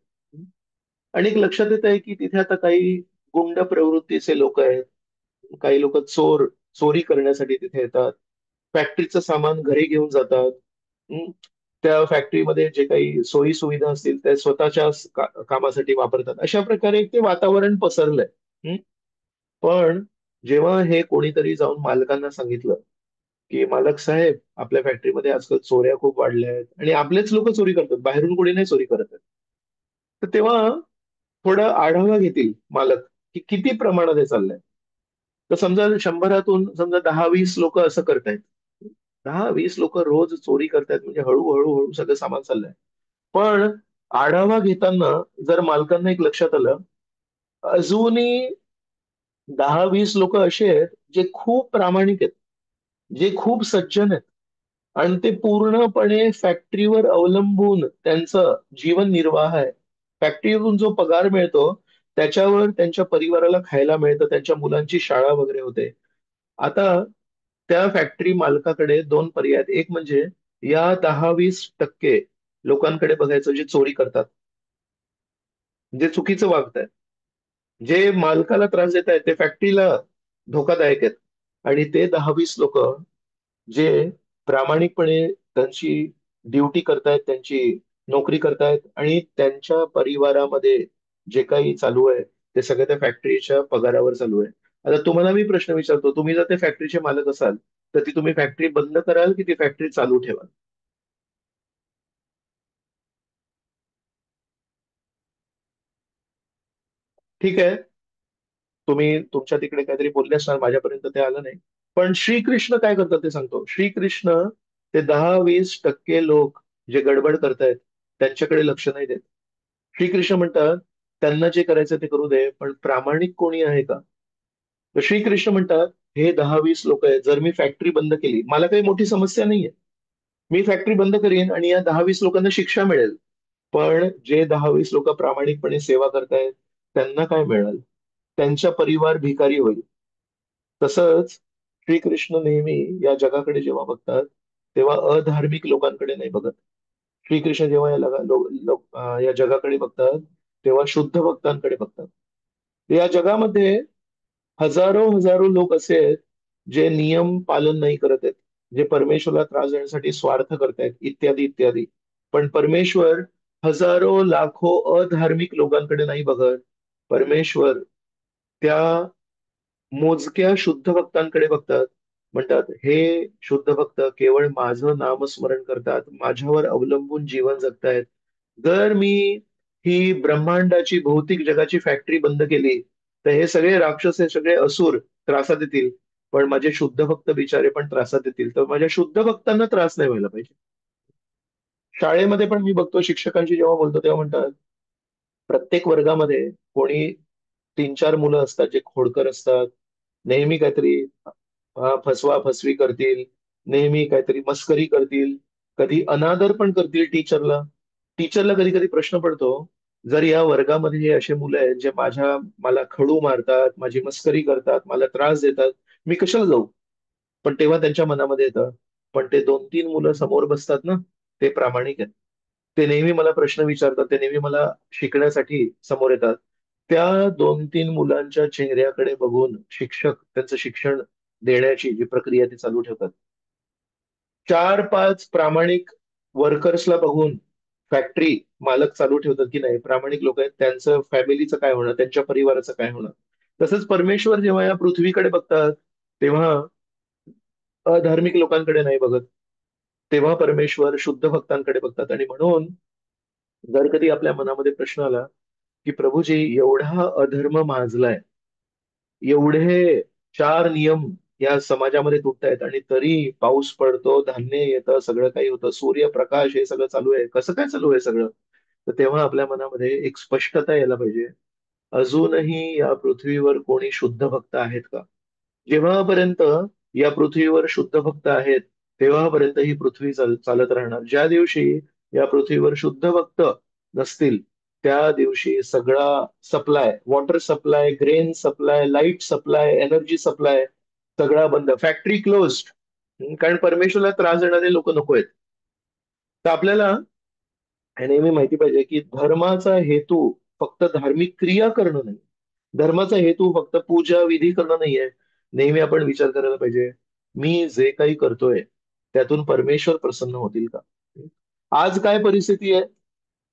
आणि एक लक्षात येत आहे की तिथे आता काही गुंड प्रवृत्तीचे लोक आहेत, काही लोक चोरी करण्यासाठी तिथे येतात, फॅक्टरीचं सामान घरी घेऊन जातात. हम्म. त्या फॅक्टरीमध्ये जे काही सोयी सुविधा असतील ते स्वतःच्या कामासाठी वापरतात. अशा प्रकारे ते वातावरण पसरलंय. पण जेव्हा हे कोणीतरी जाऊन मालकांना सांगितलं की मालक साहेब, आपल्या फॅक्टरीमध्ये आजकाल चोऱ्या खूप वाढल्या आहेत आणि आपलेच लोक चोरी करतात, बाहेरून कोणी नाही चोरी करत आहेत, तर तेव्हा थोडं आढावा घेतील मालक की किती प्रमाणात हे चाललंय. तर समजा 100रातून समजा 10-20 लोक असं करतायत, 10-20 लोक रोज चोरी करतायत, म्हणजे हळूहळू हळू सगळं सामान चाललंय. पण आढावा घेताना जर मालकांना एक लक्षात आलं, अजूनही 10-20 लोक असे आहेत जे खूप प्रामाणिक आहेत, जे खूप सज्जन आहेत, आणि ते पूर्णपणे फॅक्टरीवर अवलंबून त्यांचं जीवन निर्वाह आहे. फॅक्टरीतून जो पगार मिळतो त्याच्यावर त्यांच्या परिवाराला खायला मिळतं, त्यांच्या मुलांची शाळा वगैरे होते. आता त्या फॅक्टरी मालकाकडे दोन पर्याय आहेत. एक म्हणजे या 10-20% लोकांकडे बघायचं जे चोरी करतात, जे चुकीचं वागतायत, जे मालकाला त्रास देत आहेत, ते फॅक्टरीला धोकादायक आहेत. आणि ते 10-20 लोक जे प्रामाणिकपणे त्यांची ड्युटी करतायत, त्यांची नोकरी करतायत, आणि त्यांच्या परिवारामध्ये जे काही चालू आहे ते सगळं त्या फॅक्टरीच्या पगारावर चालू आहे. आता तुम्हाला मी प्रश्न विचारतो, तुम्ही जर त्या फॅक्टरीचे मालक असाल, तर ती तुम्ही फॅक्टरी बंद कराल की ती फॅक्टरी चालू ठेवाल? ठीक आहे, तुम्ही तुमच्या तिकडे काहीतरी बोलले असणार, माझ्यापर्यंत ते आलं नाही. पण श्रीकृष्ण काय करतात ते सांगतो. श्रीकृष्ण ते 10-20% लोक जे गडबड करतायत त्यांच्याकडे लक्ष नाही देत. श्रीकृष्ण म्हणतात त्यांना जे करायचं ते करू दे, पण प्रामाणिक कोणी आहे का? तर श्रीकृष्ण म्हणतात हे 10-20 लोक आहेत, जर मी फॅक्टरी बंद केली, मला काही मोठी समस्या नाहीये. मी फॅक्टरी बंद करीन आणि या 10-20 लोकांना शिक्षा मिळेल. पण जे 10-20 लोक प्रामाणिकपणे सेवा करतायत त्यांना काय मिळेल? त्यांचा परिवार भिकारी होईल. तसंच श्रीकृष्ण नेहमी या जगाकडे जेव्हा बघतात तेव्हा अधार्मिक लोकांकडे नाही बघत. श्रीकृष्ण जेव्हा या जगाकडे बघतात तेव्हा शुद्ध भक्तांकडे बघतात. या जगामध्ये हजारो हजारो लोक असे आहेत जे नियम पालन नाही करत आहेत, जे परमेश्वराला त्रास देण्यासाठी स्वार्थ करतायत, इत्यादी इत्यादी. पण परमेश्वर हजारो लाखो अधार्मिक लोकांकडे नाही बघत. परमेश्वर त्या मोजक्या शुद्ध भक्तांकडे बघतात. म्हणतात हे शुद्ध भक्त केवळ माझं नामस्मरण करतात, माझ्यावर अवलंबून जीवन जगतायत. जर मी ही ब्रह्मांडाची भौतिक जगाची फॅक्टरी बंद केली तर हे सगळे राक्षस, हे सगळे असुर त्रासात येतील. पण माझे शुद्ध भक्त बिचारे पण त्रासात येतील. तर माझ्या शुद्ध भक्तांना त्रास नाही व्हायला पाहिजे. शाळेमध्ये पण मी बघतो, शिक्षकांशी जेव्हा बोलतो तेव्हा म्हणतात प्रत्येक वर्गामध्ये कोणी 3-4 मुलं असतात जे खोडकर असतात, नेहमी काहीतरी फसवा फसवी करतील, नेहमी काहीतरी मस्करी करतील, कधी अनादर पण करतील टीचरला. टीचरला कधी कधी प्रश्न पडतो, जर या वर्गामध्ये हे असे मुलं आहेत जे मला खडू मारतात, माझी मस्करी करतात, मला त्रास देतात, मी कशाला जाऊ? पण तेव्हा त्यांच्या मनामध्ये येतं, पण ते 2-3 मुलं समोर बसतात ना, ते प्रामाणिक आहेत. ते नेहमी मला प्रश्न विचारतात, ते नेहमी मला शिकण्यासाठी समोर येतात. त्या 2-3 मुलांच्या चेहऱ्याकडे बघून शिक्षक त्यांचं शिक्षण देण्याची जी प्रक्रिया ती चालू ठेवतात. 4-5 प्रामाणिक वर्कर्सला बघून फॅक्टरी मालक चालू ठेवतात की नाही, प्रामाणिक लोक आहेत, त्यांचं फॅमिलीचं काय होणार, त्यांच्या परिवाराचं काय होणार. तसंच परमेश्वर जेव्हा या पृथ्वीकडे बघतात तेव्हा अधार्मिक लोकांकडे नाही बघत. तेव्हा परमेश्वर शुद्ध भक्तांकडे बघतात. आणि म्हणून जर कधी आपल्या मनामध्ये प्रश्न आला की प्रभूजी एवढा अधर्म माजलाय, एवढे 4 नियम या समाजामध्ये तुटतायत आणि तरी पाऊस पडतो, धान्य येतं, सगळं काही होतं, सूर्यप्रकाश, हे सगळं चालू आहे, कसं काय चालू आहे सगळं? तर तेव्हा आपल्या मनामध्ये एक स्पष्टता यायला पाहिजे, अजूनही या पृथ्वीवर कोणी शुद्ध भक्त आहेत का? जेव्हापर्यंत या पृथ्वीवर शुद्ध भक्त आहेत तेव्हापर्यंत ही पृथ्वी चालत राहणार. ज्या दिवशी या पृथ्वीवर शुद्ध भक्त नसतील त्या दिवशी सगळा supply, water supply, grain supply, light supply, energy supply सगळा बंद, फॅक्टरी क्लोज्ड. कारण परमेश्वराला त्रास देणारे लोक नको आहेत. तर आपल्याला हे नेहमी माहिती पाहिजे की धर्माचा हेतू फक्त धार्मिक क्रिया करणं नाही, धर्माचा हेतू फक्त पूजा विधी करणं नाहीये. नेहमी आपण विचार करायला पाहिजे, मी जे काही करतोय त्यातून परमेश्वर प्रसन्न होतील का? आज काय परिस्थिती आहे?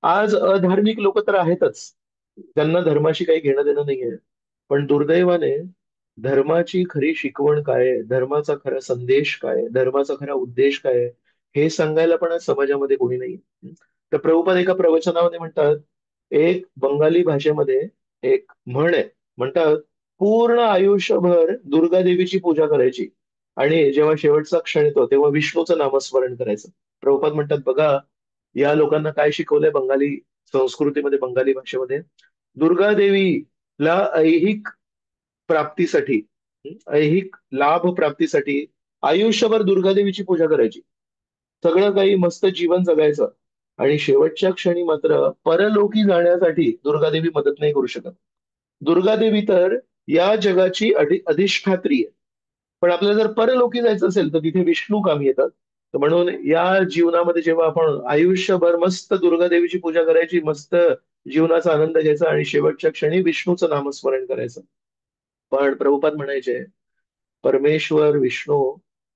आज अधार्मिक लोक तर आहेतच, त्यांना धर्माशी काही घेणं देणं नाहीये. पण दुर्दैवाने धर्माची खरी शिकवण काय आहे, धर्माचा खरा संदेश काय आहे, धर्माचा खरा उद्देश काय आहे, हे सांगायला पण आज समाजामध्ये कोणी नाही. तर प्रभुपाद एका प्रवचनामध्ये म्हणतात, एक बंगाली भाषेमध्ये एक म्हण आहे. म्हणतात पूर्ण आयुष्यभर दुर्गा देवीची पूजा करायची आणि जेव्हा शेवटचा क्षण येतो तेव्हा विष्णूचं नामस्मरण करायचं. प्रभुपाद म्हणतात बघा, या लोकांना काय शिकवलंय बंगाली संस्कृतीमध्ये, बंगाली भाषेमध्ये, दुर्गा देवीला ऐहिक प्राप्तीसाठी, ऐहिक लाभ प्राप्तीसाठी आयुष्यभर दुर्गादेवीची पूजा करायची, सगळं काही मस्त जीवन जगायचं, आणि शेवटच्या क्षणी मात्र परलोकी जाण्यासाठी दुर्गादेवी मदत नाही करू शकत. दुर्गादेवी तर या जगाची अधिष्ठात्री आहे. पण आपल्याला जर परलोकी जायचं असेल तर तिथे विष्णू कामी येतात. तर म्हणून या जीवनामध्ये जेव्हा आपण आयुष्यभर मस्त दुर्गादेवीची पूजा करायची, मस्त जीवनाचा आनंद घ्यायचा आणि शेवटच्या क्षणी विष्णूचं नामस्मरण करायचं. पण प्रभुपाद म्हणायचे परमेश्वर विष्णू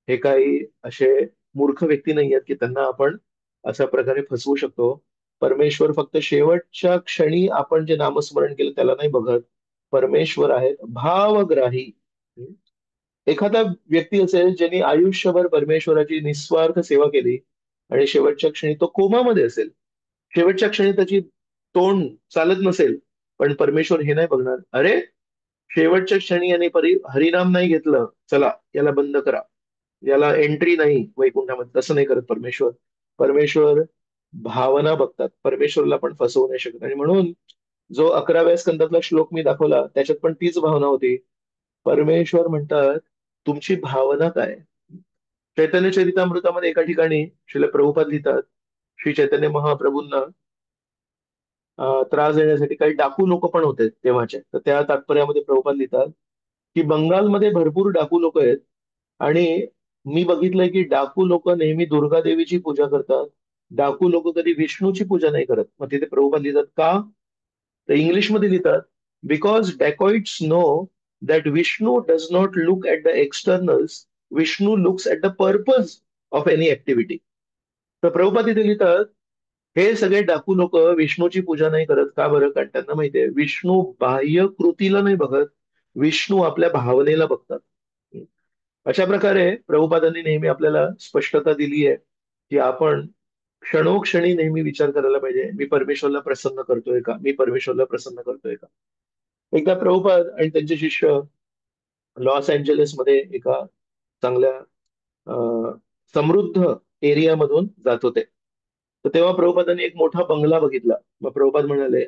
हे काही असे मूर्ख व्यक्ती नाही आहेत की त्यांना आपण अशा प्रकारे फसवू शकतो. परमेश्वर फक्त शेवटच्या क्षणी आपण जे नामस्मरण केलं त्याला नाही बघत. परमेश्वर आहेत भावग्राही. एखादा व्यक्ती असेल ज्यांनी आयुष्यभर परमेश्वराची निस्वार्थ सेवा केली आणि शेवटच्या क्षणी तो कोमामध्ये असेल, शेवटच्या क्षणी त्याची तोंड चालत नसेल, पण परमेश्वर हे नाही बघणार, अरे शेवटच्या क्षणी याने हरिनाम नाही घेतलं, चला याला बंद करा, याला एंट्री नाही वैकुंठामध्ये, तसं नाही करत परमेश्वर. परमेश्वर भावना बघतात, परमेश्वरला पण फसवू नाही शकत. आणि म्हणून जो 11व्या स्कंदातला श्लोक मी दाखवला त्याच्यात पण तीच भावना होती. परमेश्वर म्हणतात तुमची भावना काय. चैतन्य चरितामृतामध्ये एका ठिकाणी श्रील प्रभुपाद लिहितात, श्री चैतन्य महाप्रभूंना त्रास देण्यासाठी काही डाकू लोक पण होते तेव्हाचे. तर त्या तात्पर्यामध्ये प्रभुपाद लिहितात की बंगालमध्ये भरपूर डाकू लोक आहेत, आणि मी बघितलंय की डाकू लोक नेहमी दुर्गा देवीची पूजा करतात, डाकू लोक कधी विष्णूची पूजा नाही करत. मग तिथे प्रभुपाद लिहितात का, तर इंग्लिशमध्ये लिहितात, because dacoits know that Vishnu does not look at the externals, Vishnu looks at the purpose of any activity. तर प्रभुपाद तिथे लिहितात हे सगळे डाकू लोक विष्णूची पूजा नाही करत. का बरं, कारण त्यांना माहितीये विष्णू बाह्य कृतीला नाही बघत, विष्णू आपल्या भावनेला बघतात. अशा प्रकारे प्रभुपादांनी नेहमी आपल्याला स्पष्टता दिली आहे की आपण क्षणोक्षणी नेहमी विचार करायला पाहिजे, मी परमेश्वरला प्रसन्न करतोय का, मी परमेश्वरला प्रसन्न करतोय का. एकदा प्रभुपाद आणि त्यांचे शिष्य लॉस एंजेलिस मध्ये एका चांगल्या समृद्ध एरियामधून जात होते. तर तेव्हा प्रभुपादांनी एक मोठा बंगला बघितला. मग प्रभुपाद म्हणाले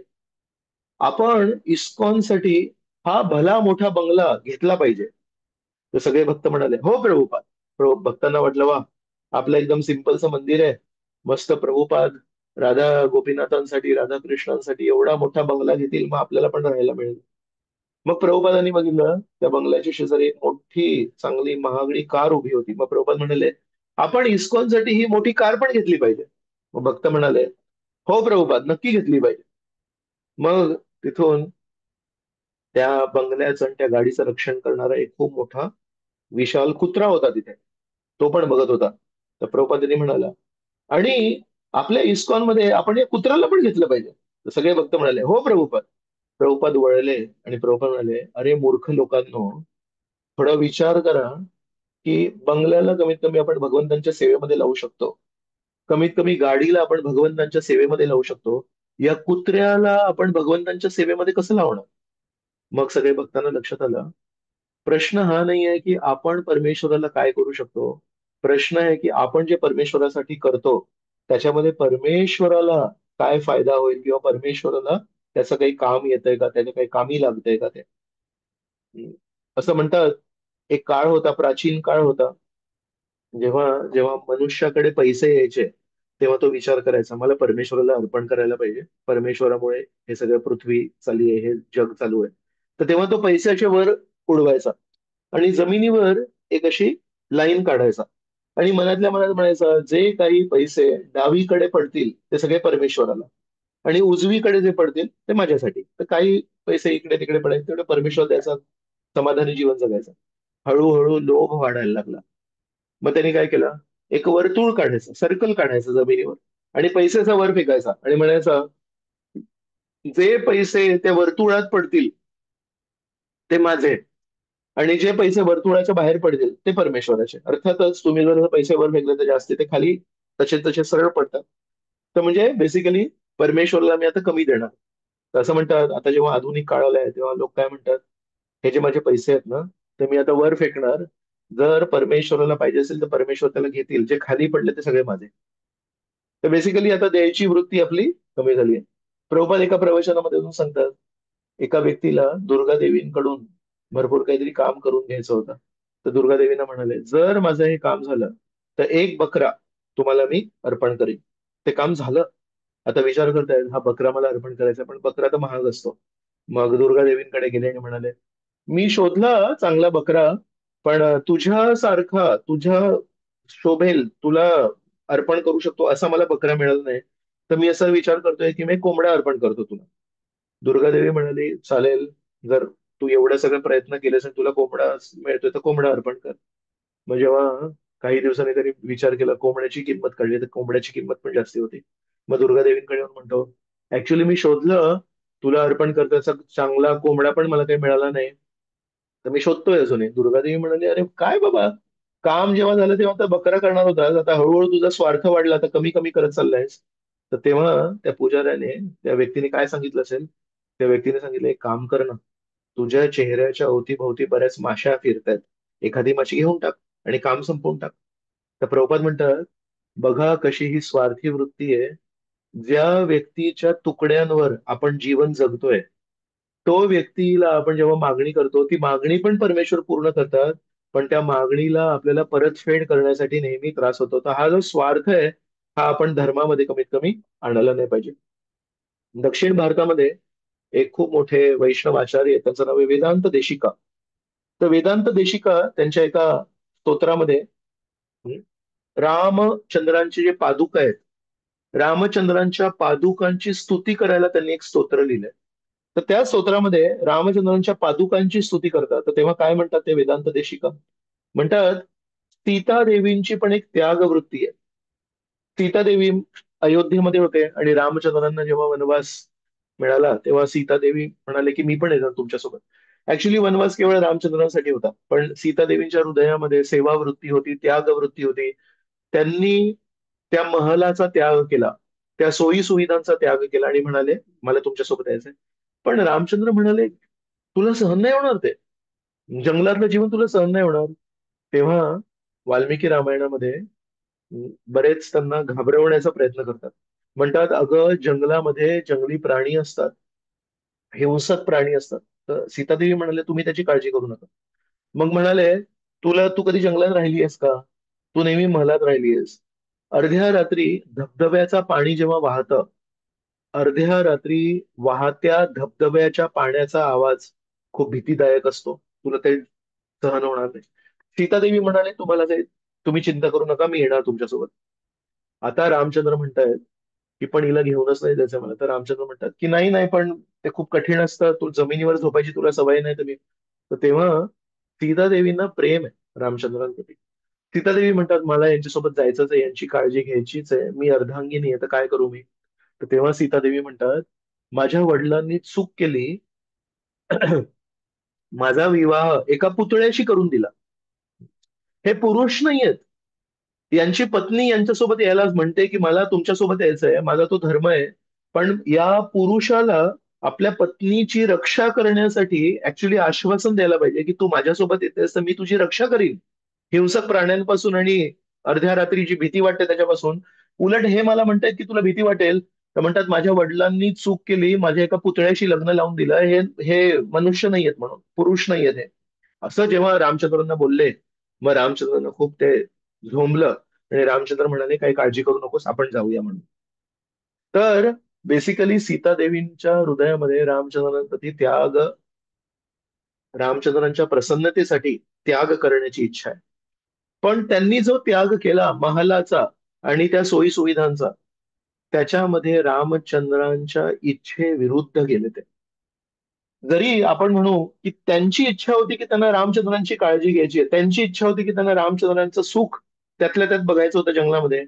आपण इस्कॉनसाठी हा भला मोठा बंगला घेतला पाहिजे. तर सगळे भक्त म्हणाले हो प्रभुपाद. भक्तांना वाटलं वा, आपलं एकदम सिंपलचं मंदिर आहे, मस्त प्रभुपाद राधा गोपीनाथांसाठी राधाकृष्णांसाठी एवढा मोठा बंगला घेतील, मग आपल्याला पण राहायला मिळेल. मग प्रभुपादांनी बघितलं त्या बंगल्याच्या शेजारी एक मोठी चांगली महागडी कार उभी होती. मग प्रभुपाद म्हणाले आपण इस्कॉनसाठी ही मोठी कार पण घेतली पाहिजे. मग भक्त म्हणाले हो प्रभुपाद, नक्की घेतली पाहिजे. मग तिथून त्या बंगल्याचं आणि त्या गाडीचं रक्षण करणारा एक खूप मोठा विशाल कुत्रा होता तिथे, तो पण बघत होता. तर प्रभुपादांनी म्हणाला आणि आपल्या इस्कॉन मध्ये आपण या कुत्र्याला पण घेतलं पाहिजे. तर सगळे भक्त म्हणाले हो प्रभुपाद. प्रभुपाद वळले आणि प्रभुपाद म्हणाले अरे मूर्ख लोकांनो, थोडा विचार करा की बंगल्याला कमीत कमी आपण भगवंतांच्या सेवेमध्ये लावू शकतो, कमीत कमी गाडीला आपण भगवंतांच्या सेवेमध्ये लावू शकतो, या कुत्र्याला आपण भगवंतांच्या सेवेमध्ये कसं लावणार. मग सगळे भक्तांना लक्षात आलं प्रश्न हा नाही आहे की आपण परमेश्वराला काय करू शकतो, प्रश्न आहे की आपण जे परमेश्वरासाठी करतो त्याच्यामध्ये परमेश्वराला काय फायदा होईल, किंवा परमेश्वराला त्याचं काही काम येतंय का, त्याच्या काही कामी लागतंय का ते. असं म्हणतात एक काळ होता, प्राचीन काळ होता, जेव्हा जेव्हा मनुष्याकडे पैसे यायचे तेव्हा तो विचार करायचा मला परमेश्वराला अर्पण करायला पाहिजे, परमेश्वरामुळे हे सगळं पृथ्वी चालली आहे, हे जग चालू आहे. तर तेव्हा तो पैशाच्या वर उडवायचा आणि जमिनीवर एक अशी लाईन काढायचा आणि मनातल्या मनात म्हणायचा जे काही पैसे डावीकडे पडतील ते सगळे परमेश्वराला, आणि उजवीकडे जे पडतील ते माझ्यासाठी. तर काही पैसे इकडे तिकडे पडायचे, तेवढे परमेश्वर द्यायचा, समाधानी जीवन जगायचं. हळूहळू लोभ वाढायला लागला. मग त्यांनी काय केलं, एक वर्तुळ काढायचं, सर्कल काढायचं जमिनीवर आणि पैशाचा वर फेकायचा आणि म्हणायचा जे पैसे त्या वर्तुळात पडतील ते माझे, आणि जे पैसे वर्तुळाच्या बाहेर पडतील ते परमेश्वराचे. अर्थातच तुम्ही जर पैसे वर फेकले तर जास्ती ते खाली तसे तसे सरळ पडतात. तर म्हणजे बेसिकली परमेश्वरला मी आता कमी देणार. तर असं म्हणतात आता जेव्हा आधुनिक काळ आलाय तेव्हा लोक काय म्हणतात, हे जे माझे पैसे आहेत ना ते मी आता वर फेकणार, जर परमेश्वराला पाहिजे असेल तर परमेश्वर त्याला घेतील, जे खाली पडले ते सगळे माझे. तर बेसिकली आता द्यायची वृत्ती आपली कमी झाली आहे. प्रभुपाद एका प्रवचनामध्ये अजून सांगतात एका व्यक्तीला दुर्गा देवींकडून भरपूर काहीतरी काम करून घ्यायचं होतं. तर दुर्गा देवींना म्हणाले जर माझं हे काम झालं तर एक बकरा तुम्हाला मी अर्पण करीन. ते काम झालं. आता विचार करतायत हा बकरा मला अर्पण करायचा, पण बकरा तर महाग असतो. मग दुर्गा देवींकडे गेले आणि म्हणाले मी शोधला चांगला बकरा, पण तुझ्यासारखा तुझ्या शोभेल तुला अर्पण करू शकतो असा मला बकरा मिळाला नाही. तर मी असा विचार करतोय की मी कोंबडा अर्पण करतो तुला. दुर्गादेवी म्हणाली चालेल, जर तू एवढा सगळं प्रयत्न केलेस आणि तुला कोंबडा मिळतोय तर कोंबडा अर्पण कर. मग जेव्हा काही दिवसांनी त्यांनी विचार केला, कोंबड्याची किंमत काढली तर कोंबड्याची किंमत पण जास्ती होती. मग दुर्गादेवींकडे येऊन म्हणतो ऍक्च्युली मी शोधलं तुला अर्पण करण्याचा चांगला कोंबडा पण मला काही मिळाला नाही, तर मी शोधतोय अजूनही. दुर्गादेवी म्हणाली अरे काय बाबा, काम जेव्हा झालं तेव्हा तर बकरा करणार होता, आता हळूहळू तुझा स्वार्थ वाढला, आता कमी कमी करत चाललायस. तर तेव्हा त्या पुजाऱ्याने त्या व्यक्तीने काय सांगितलं असेल, त्या व्यक्तीने सांगितलं एक काम कर ना, तुझ्या चेहऱ्याच्या अवतीभोवती बऱ्याच माश्या फिरतायत, एखादी माशी घेऊन टाक आणि काम संपवून टाक. तर प्रभुपाद म्हणतात, बघा कशी ही स्वार्थी वृत्ती आहे. ज्या व्यक्तीच्या तुकड्यांवर आपण जीवन जगतोय, तो व्यक्तीला आपण जेव्हा मागणी करतो, ती मागणी पण परमेश्वर पूर्ण करतात, पण त्या मागणीला आपल्याला परतफेड करण्यासाठी नेहमी त्रास होतो. तर हा जो स्वार्थ आहे, हा आपण धर्मामध्ये कमीत कमी आणायला नाही पाहिजे. दक्षिण भारतामध्ये एक खूप मोठे वैष्णव आचार्य आहेत, त्यांचं नाव आहे वेदांत देशिका. तर वेदांत देशिका त्यांच्या एका स्तोत्रामध्ये हं, रामचंद्रांचे जे पादुका आहेत, रामचंद्रांच्या पादुकांची स्तुती करायला त्यांनी एक स्तोत्र लिहिलंय. तर त्या स्तोत्रामध्ये रामचंद्रांच्या पादुकांची स्तुती करतात. तर तेव्हा काय म्हणतात ते वेदांत देशिका? म्हणतात, सीता देवींची पण एक त्याग वृत्ती आहे. सीतादेवी अयोध्येमध्ये होते आणि रामचंद्रांना जेव्हा वनवास मिळाला तेव्हा सीतादेवी म्हणाले की मी पण येणार तुमच्यासोबत. ऍक्च्युली वनवास केवळ रामचंद्रांसाठी होता, पण सीतादेवींच्या हृदयामध्ये सेवा वृत्ती होती, त्याग वृत्ती होती. त्यांनी त्या महलाचा त्याग केला, त्या सोयी सुविधांचा त्याग केला आणि म्हणाले मला तुमच्यासोबत यायचंय. पण रामचंद्र म्हणाले तुला सहन नाही होणार ते, जंगलातलं जीवन तुला सहन नाही होणार. तेव्हा वाल्मिकी रामायणामध्ये बरेच त्यांना घाबरवण्याचा प्रयत्न करतात. म्हणतात अगं जंगलामध्ये जंगली प्राणी असतात, हिंसक प्राणी असतात. तर सीतादेवी म्हणाले तुम्ही त्याची काळजी करू नका. मग म्हणाले तू कधी जंगलात राहिली आहेस का? तू नेहमी महलात राहिली आहेस. अर्ध्या रात्री धबधब्याचा पाणी जेव्हा वाहतं, अर्ध्या रात्री वाहत्या धबधब्याच्या पाण्याचा आवाज खूप भीतीदायक असतो, तुला ते सहन होणार नाही. सीतादेवी म्हणाले तुम्हाला काही, तुम्ही चिंता करू नका, मी येणार तुमच्यासोबत. आता रामचंद्र म्हणतायत की पण हिला घेऊनच नाही जायचं मला. तर रामचंद्र म्हणतात की नाही नाही, पण ते खूप कठीण असतं, तू जमिनीवर झोपायची तुला सवय नाही तुम्ही. तर तेव्हा सीतादेवींना प्रेम आहे रामचंद्रांप्रती. सीतादेवी म्हणतात मला यांच्यासोबत जायचंच आहे, यांची काळजी घ्यायचीच आहे, मी अर्धांगिनी आहे, तर काय करू मी? तर तेव्हा सीतादेवी म्हणतात माझ्या वडिलांनी चूक केली, माझा विवाह एका पुतळ्याशी करून दिला. हे पुरुष नाहीयेत, यांची पत्नी यांच्यासोबत यायला म्हणते की मला तुमच्यासोबत यायचंय, माझा तो धर्म आहे. पण या पुरुषाला आपल्या पत्नीची रक्षा करण्यासाठी ऍक्च्युली आश्वासन द्यायला पाहिजे की तू माझ्यासोबत येतेस तर मी तुझी रक्षा करीन, हिंसक प्राण्यांपासून आणि अर्ध्या रात्री जी भीती वाटते त्याच्यापासून. उलट हे मला म्हणतायत की तुला भीती वाटेल, तर म्हणतात माझ्या वडिलांनी चूक केली, माझ्या एका पुतळ्याशी लग्न लावून दिलं, हे हे मनुष्य नाहीयेत म्हणून, पुरुष नाहीयेत हे. असं जेव्हा रामचंद्रांना बोलले, मग रामचंद्रांना खूप ते झोंबलं आणि रामचंद्र म्हणाले काही काळजी करू नकोस, आपण जाऊया म्हणून. तर बेसिकली सीतादेवींच्या हृदयामध्ये रामचंद्रांप्रती त्याग, रामचंद्रांच्या प्रसन्नतेसाठी त्याग करण्याची इच्छा आहे. पण त्यांनी जो त्याग केला महालाचा आणि त्या सोयी सुविधांचा, त्याच्यामध्ये रामचंद्रांच्या इच्छेविरुद्ध गेले ते. जरी आपण म्हणू की त्यांची इच्छा होती की त्यांना रामचंद्रांची काळजी घ्यायची आहे, त्यांची इच्छा होती की त्यांना रामचंद्रांचं सुख त्यातल्या त्यात बघायचं होतं जंगलामध्ये,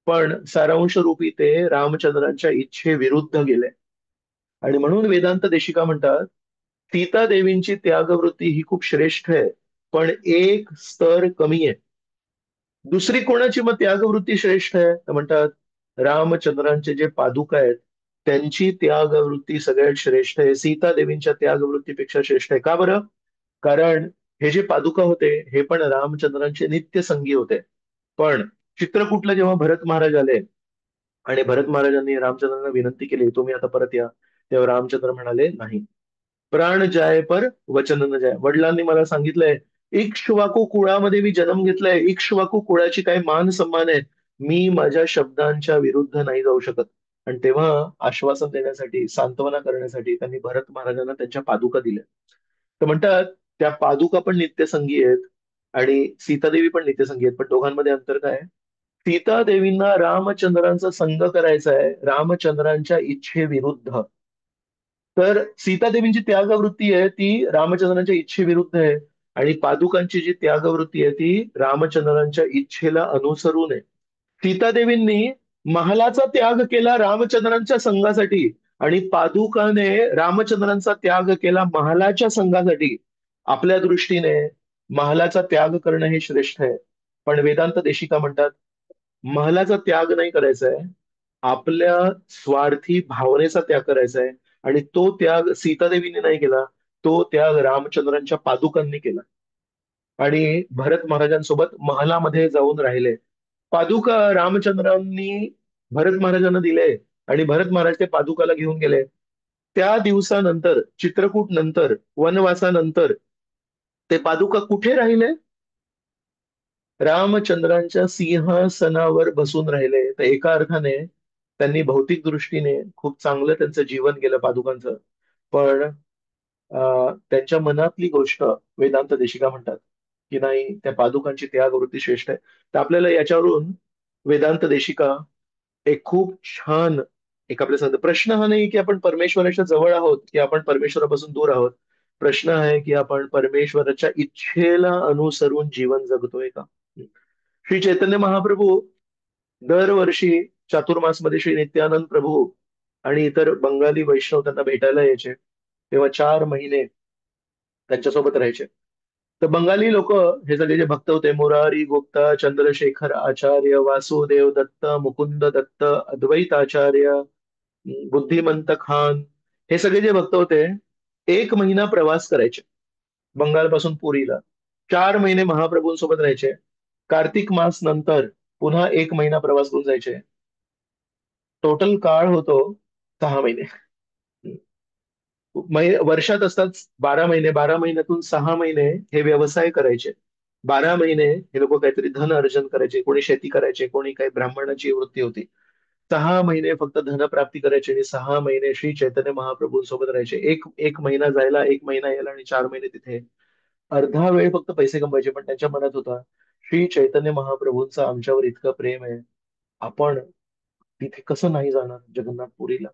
पण सारांश रूपी ते रामचंद्रांच्या इच्छेविरुद्ध गेले. आणि म्हणून वेदांत देशिका म्हणतात सीता देवींची त्यागवृत्ती ही खूप श्रेष्ठ आहे, पण एक स्तर कमी आहे. दुसरी कोणाची मग त्यागवृत्ती श्रेष्ठ आहे तर म्हणतात रामचंद्रांचे जे पादुका आहेत त्यांची त्यागवृत्ती सगळ्यात श्रेष्ठ आहे, सीता देवींच्या त्यागवृत्तीपेक्षा श्रेष्ठ आहे. का बरं? कारण हे जे पादुका होते हे पण रामचंद्रांचे नित्य संगी होते. पण चित्रकूटला जेव्हा भरत महाराज आले आणि भरत महाराजांनी रामचंद्रांना विनंती केली तुम्ही आता परत या, तेव्हा रामचंद्र म्हणाले नाही, प्राण जाय पर वचन न जाय. वडिलांनी मला सांगितलंय, इक्ष्वाकू कुळामध्ये मी जन्म घेतलाय, इक्ष्वाकू कुळाची काय मान सन्मान आहे, मी माझ्या शब्दांच्या विरुद्ध नाही जाऊ शकत. आणि तेव्हा आश्वासन देण्यासाठी, सांत्वना करण्यासाठी त्यांनी भरत महाराजांना त्यांच्या पादुका दिल्या. तर म्हणतात त्या पादुका पण नित्यसंगी आहेत आणि सीतादेवी पण नित्यसंगी आहेत, पण दोघांमध्ये अंतर काय आहे? सीतादेवींना रामचंद्रांचा संग करायचा आहे रामचंद्रांच्या इच्छेविरुद्ध. तर सीतादेवींची त्यागवृत्ती आहे ती रामचंद्रांच्या इच्छेविरुद्ध आहे आणि पादुकांची जी त्यागवृत्ती आहे ती रामचंद्रांच्या इच्छेला अनुसरून आहे. सीतादेवींनी महालाचा त्याग केला रामचंद्रांच्या संघासाठी आणि पादुकाने रामचंद्रांचा त्याग केला महालाच्या संघासाठी. आपल्या दृष्टीने महालाचा त्याग करणं हे श्रेष्ठ आहे, पण वेदांत देशिका म्हणतात महलाचा त्याग नाही करायचा आहे, आपल्या स्वार्थी भावनेचा त्याग करायचा आहे. आणि तो त्याग सीतादेवीने नाही केला, तो त्या रामचंद्रांच्या पादुकांनी केला आणि भरत महाराजांसोबत महालामध्ये जाऊन राहिले. पादुका रामचंद्रांनी भरत महाराजांना दिले आणि भरत महाराज ते पादुकाला घेऊन गेले. त्या दिवसानंतर, चित्रकूट नंतर, वनवासानंतर ते पादुका कुठे राहिले? रामचंद्रांच्या सिंहासनावर बसून राहिले. तर एका अर्थाने त्यांनी भौतिक दृष्टीने खूप चांगलं त्यांचं जीवन गेलं पादुकांचं. पण त्यांच्या मनातली गोष्ट वेदांत देशिका म्हणतात की नाही, त्या पादुकांची त्यागवृत्ती श्रेष्ठ आहे. तर आपल्याला याच्यावरून वेदांत देशिका एक खूप छान एक आपल्या सांगतो. प्रश्न हा नाही की आपण परमेश्वराच्या जवळ आहोत की आपण परमेश्वरापासून दूर आहोत. प्रश्न आहे की आपण परमेश्वराच्या इच्छेला अनुसरून जीवन जगतोय का. श्री चैतन्य महाप्रभू दरवर्षी चातुर्मास मध्ये श्री नित्यानंद प्रभू आणि इतर बंगाली वैष्णव त्यांना भेटायला यायचे. तेव्हा 4 महिने त्यांच्यासोबत राहायचे. तर बंगाली लोक हे सगळे जे भक्त होते, मुरारी गुप्ता, चंद्रशेखर आचार्य, वासुदेव दत्त, मुकुंद दत्त, अद्वैत आचार्य, बुद्धिमंत खान, हे सगळे जे भक्त होते 1 महिना प्रवास करायचे बंगालपासून पुरीला. 4 महिने महाप्रभूंसोबत राहायचे. कार्तिक मास नंतर पुन्हा 1 महिना प्रवास करून जायचे. टोटल काळ होतो 6 महिने. वर्षात असतात 12 महिने. 12 महिन्यातून 6 महिने हे व्यवसाय करायचे. 12 महिने हे लोक काहीतरी धन अर्जन करायचे. कोणी शेती करायचे, कोणी काही ब्राह्मणाची वृत्ती होती. 6 महिने फक्त धनप्राप्ती करायची आणि 6 महिने श्री चैतन्य महाप्रभूंसोबत राहायचे. एक एक महिना जायला, 1 महिना यायला आणि 4 महिने तिथे. अर्धा वेळ फक्त पैसे कमवायचे, पण त्यांच्या मनात होता श्री चैतन्य महाप्रभूंचं आमच्यावर इतकं प्रेम आहे, आपण तिथे कसं नाही जाणार जगन्नाथपुरीला.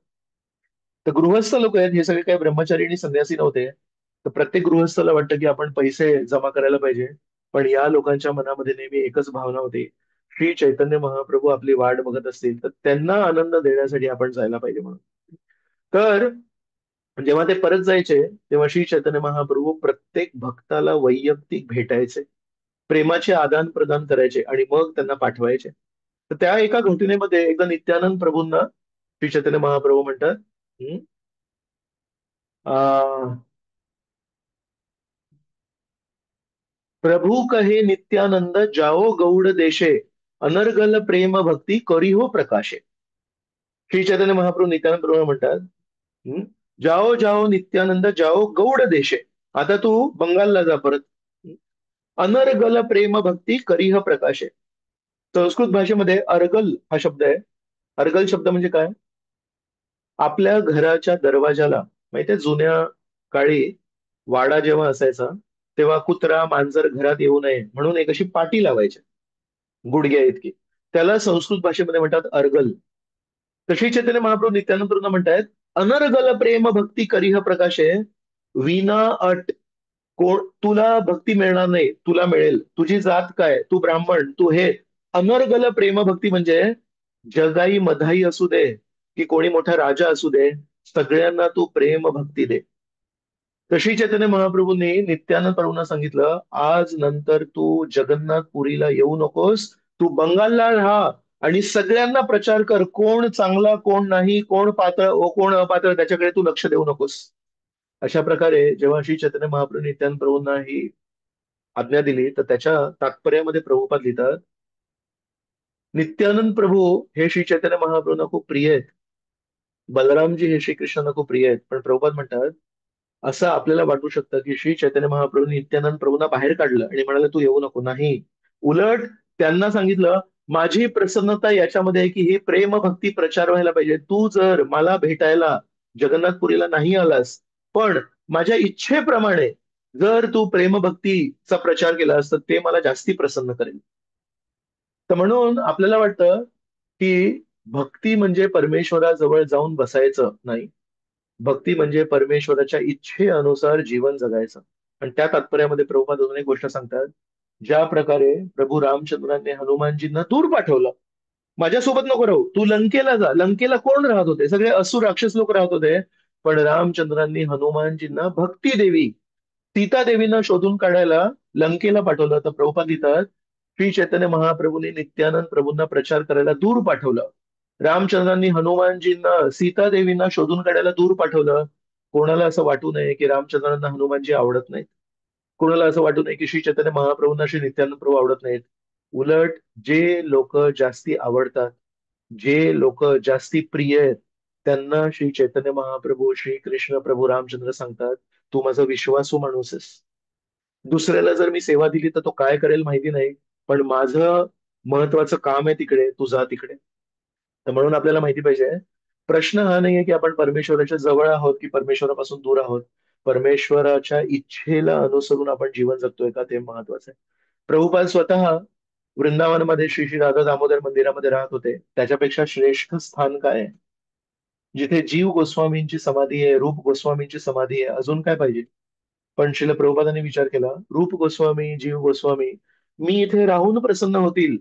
तर गृहस्थ लोक आहेत हे सगळे, काही ब्रह्मचारी आणि संन्यासी नव्हते. तर प्रत्येक गृहस्थाला वाटतं की आपण पैसे जमा करायला पाहिजे. पण या लोकांच्या मनामध्ये नेहमी एकच भावना होती, श्री चैतन्य महाप्रभू आपली वाट बघत असतील तर त्यांना आनंद देण्यासाठी आपण जायला पाहिजे म्हणून. तर जेव्हा ते परत जायचे तेव्हा श्री चैतन्य महाप्रभू प्रत्येक भक्ताला वैयक्तिक भेटायचे, प्रेमाचे आदान प्रदान करायचे आणि मग त्यांना पाठवायचे. तर त्या एका घटनेमध्ये एकदा नित्यानंद प्रभूंना श्री चैतन्य महाप्रभू म्हणतात, "हं, आ, प्रभू कहे नित्यानंद जाओ गौड देशे, अनर्गल प्रेम भक्ती करी हो प्रकाशे." श्री चैतन्य महाप्रभू नित्यानंद प्रभू म्हणतात, "हं, जाओ जाओ नित्यानंद जाओ गौड देशे, आता तू बंगालला जा परत. अनर्गल प्रेम भक्ती करीह प्रकाशे." संस्कृत भाषेमध्ये अर्गल हा शब्द आहे. अर्गल शब्द म्हणजे काय? आपल्या घराच्या दरवाजाला, माहितीये जुन्या काळी वाडा जेव्हा असायचा तेव्हा कुत्रा मांजर घरात येऊ नये म्हणून एक अशी पाटी लावायची गुडघ्या इतकी. त्याला संस्कृत भाषेमध्ये म्हणतात अर्गल. तशी चैतन्य महाप्रभू नित्यानंद प्रभू म्हणतायत, अनर्गल प्रेम भक्ती करीह प्रकाशे, विना अट कोण तुला भक्ती मिळणार नाही, तुला मिळेल. तुझी जात काय, तू ब्राह्मण, तू हे. अनर्गल प्रेम भक्ती म्हणजे जगाई मधाई असू दे की कोणी मोठा राजा असू दे, सगळ्यांना तू प्रेम भक्ती दे. तशी चैतन्य महाप्रभूंनी नित्यानंद प्रभूंना सांगितलं, आज नंतर तू जगन्नाथपुरीला येऊ नकोस, तू बंगालला राहा आणि सगळ्यांना प्रचार कर. कोण चांगला कोण नाही, कोण पात्र व कोण अपात्र त्याच्याकडे तू लक्ष देऊ नकोस. अशा प्रकारे जेव्हा श्री चैतन्य महाप्रभू नित्यानंद प्रभूंना ही आज्ञा दिली तर त्याच्या तात्पर्यामध्ये प्रभुपाद लिहितात, नित्यानंद प्रभू हे श्री चैतन्य महाप्रभूंना खूप प्रिय आहेत, बलरामजी हे श्रीकृष्णांना खूप प्रिय आहेत. पण प्रभुपाद म्हणतात, असं आपल्याला वाटू शकतं की श्री चैतन्य महाप्रभूंनी नित्यानंद प्रभूंना बाहेर काढलं आणि म्हणाले तू येऊ नको. नाही, उलट त्यांना सांगितलं, माझी प्रसन्नता याच्यामध्ये आहे की ही प्रेम भक्ती प्रचार व्हायला पाहिजे. तू जर मला भेटायला जगन्नाथपुरीला नाही आलास, पण माझ्या इच्छेप्रमाणे जर तू प्रेमभक्तीचा प्रचार केलास तर ते मला जास्ती प्रसन्न करेल. तर म्हणून आपल्याला वाटतं की भक्ती म्हणजे परमेश्वराजवळ जाऊन बसायचं नाही, भक्ती म्हणजे परमेश्वराच्या इच्छेनुसार जीवन जगायचं. आणि त्या तात्पर्यामध्ये प्रभुपाद अजून एक गोष्ट सांगतात, ज्या प्रकारे प्रभू रामचंद्रांनी हनुमानजींना दूर पाठवलं, माझ्यासोबत नको राहू, तू लंकेला जा. लंकेला कोण राहत होते? सगळे असुर राक्षस लोक राहत होते. पण रामचंद्रांनी हनुमानजींना भक्ती देवी सीता देवींना शोधून काढायला लंकेला पाठवलं. तर प्रभुपाद लिहितात, श्री चैतन्य महाप्रभूंनी नित्यानंद प्रभूंना प्रचार करायला दूर पाठवलं. रामचंद्रांनी हनुमानजींना सीता देवींना शोधून काढायला दूर पाठवलं. कोणाला असं वाटू नये की रामचंद्रांना हनुमानजी आवडत नाहीत. कोणाला असं वाटू नये की श्री चैतन्य महाप्रभूंना श्री नित्यानंद प्रभू आवडत नाहीत. उलट जे लोक जास्ती आवडतात, जे लोक जास्ती प्रिय आहेत, त्यांना श्री चैतन्य महाप्रभू, श्री कृष्ण प्रभू रामचंद्र सांगतात, तू माझा विश्वासू माणूस आहेस. दुसऱ्याला जर मी सेवा दिली तर तो काय करेल माहिती नाही, पण माझं महत्वाचं काम आहे तिकडे, तू जा तिकडे. तर म्हणून आपल्याला माहिती पाहिजे, प्रश्न हा नाहीये की आपण परमेश्वराच्या जवळ आहोत की परमेश्वरापासून दूर आहोत. परमेश्वराच्या इच्छेला अनुसरून आपण जीवन जगतोय का, ते महत्वाचं आहे. प्रभुपाद स्वतः वृंदावनमध्ये श्री श्री राधा दामोदर मंदिरामध्ये राहत होते. त्याच्यापेक्षा श्रेष्ठ स्थान काय आहे? जिथे जीव गोस्वामींची समाधी आहे, रूप गोस्वामींची समाधी आहे, अजून काय पाहिजे? पण श्रील प्रभुपादांनी विचार केला, रूप गोस्वामी, जीव गोस्वामी मी इथे राहून प्रसन्न होतील,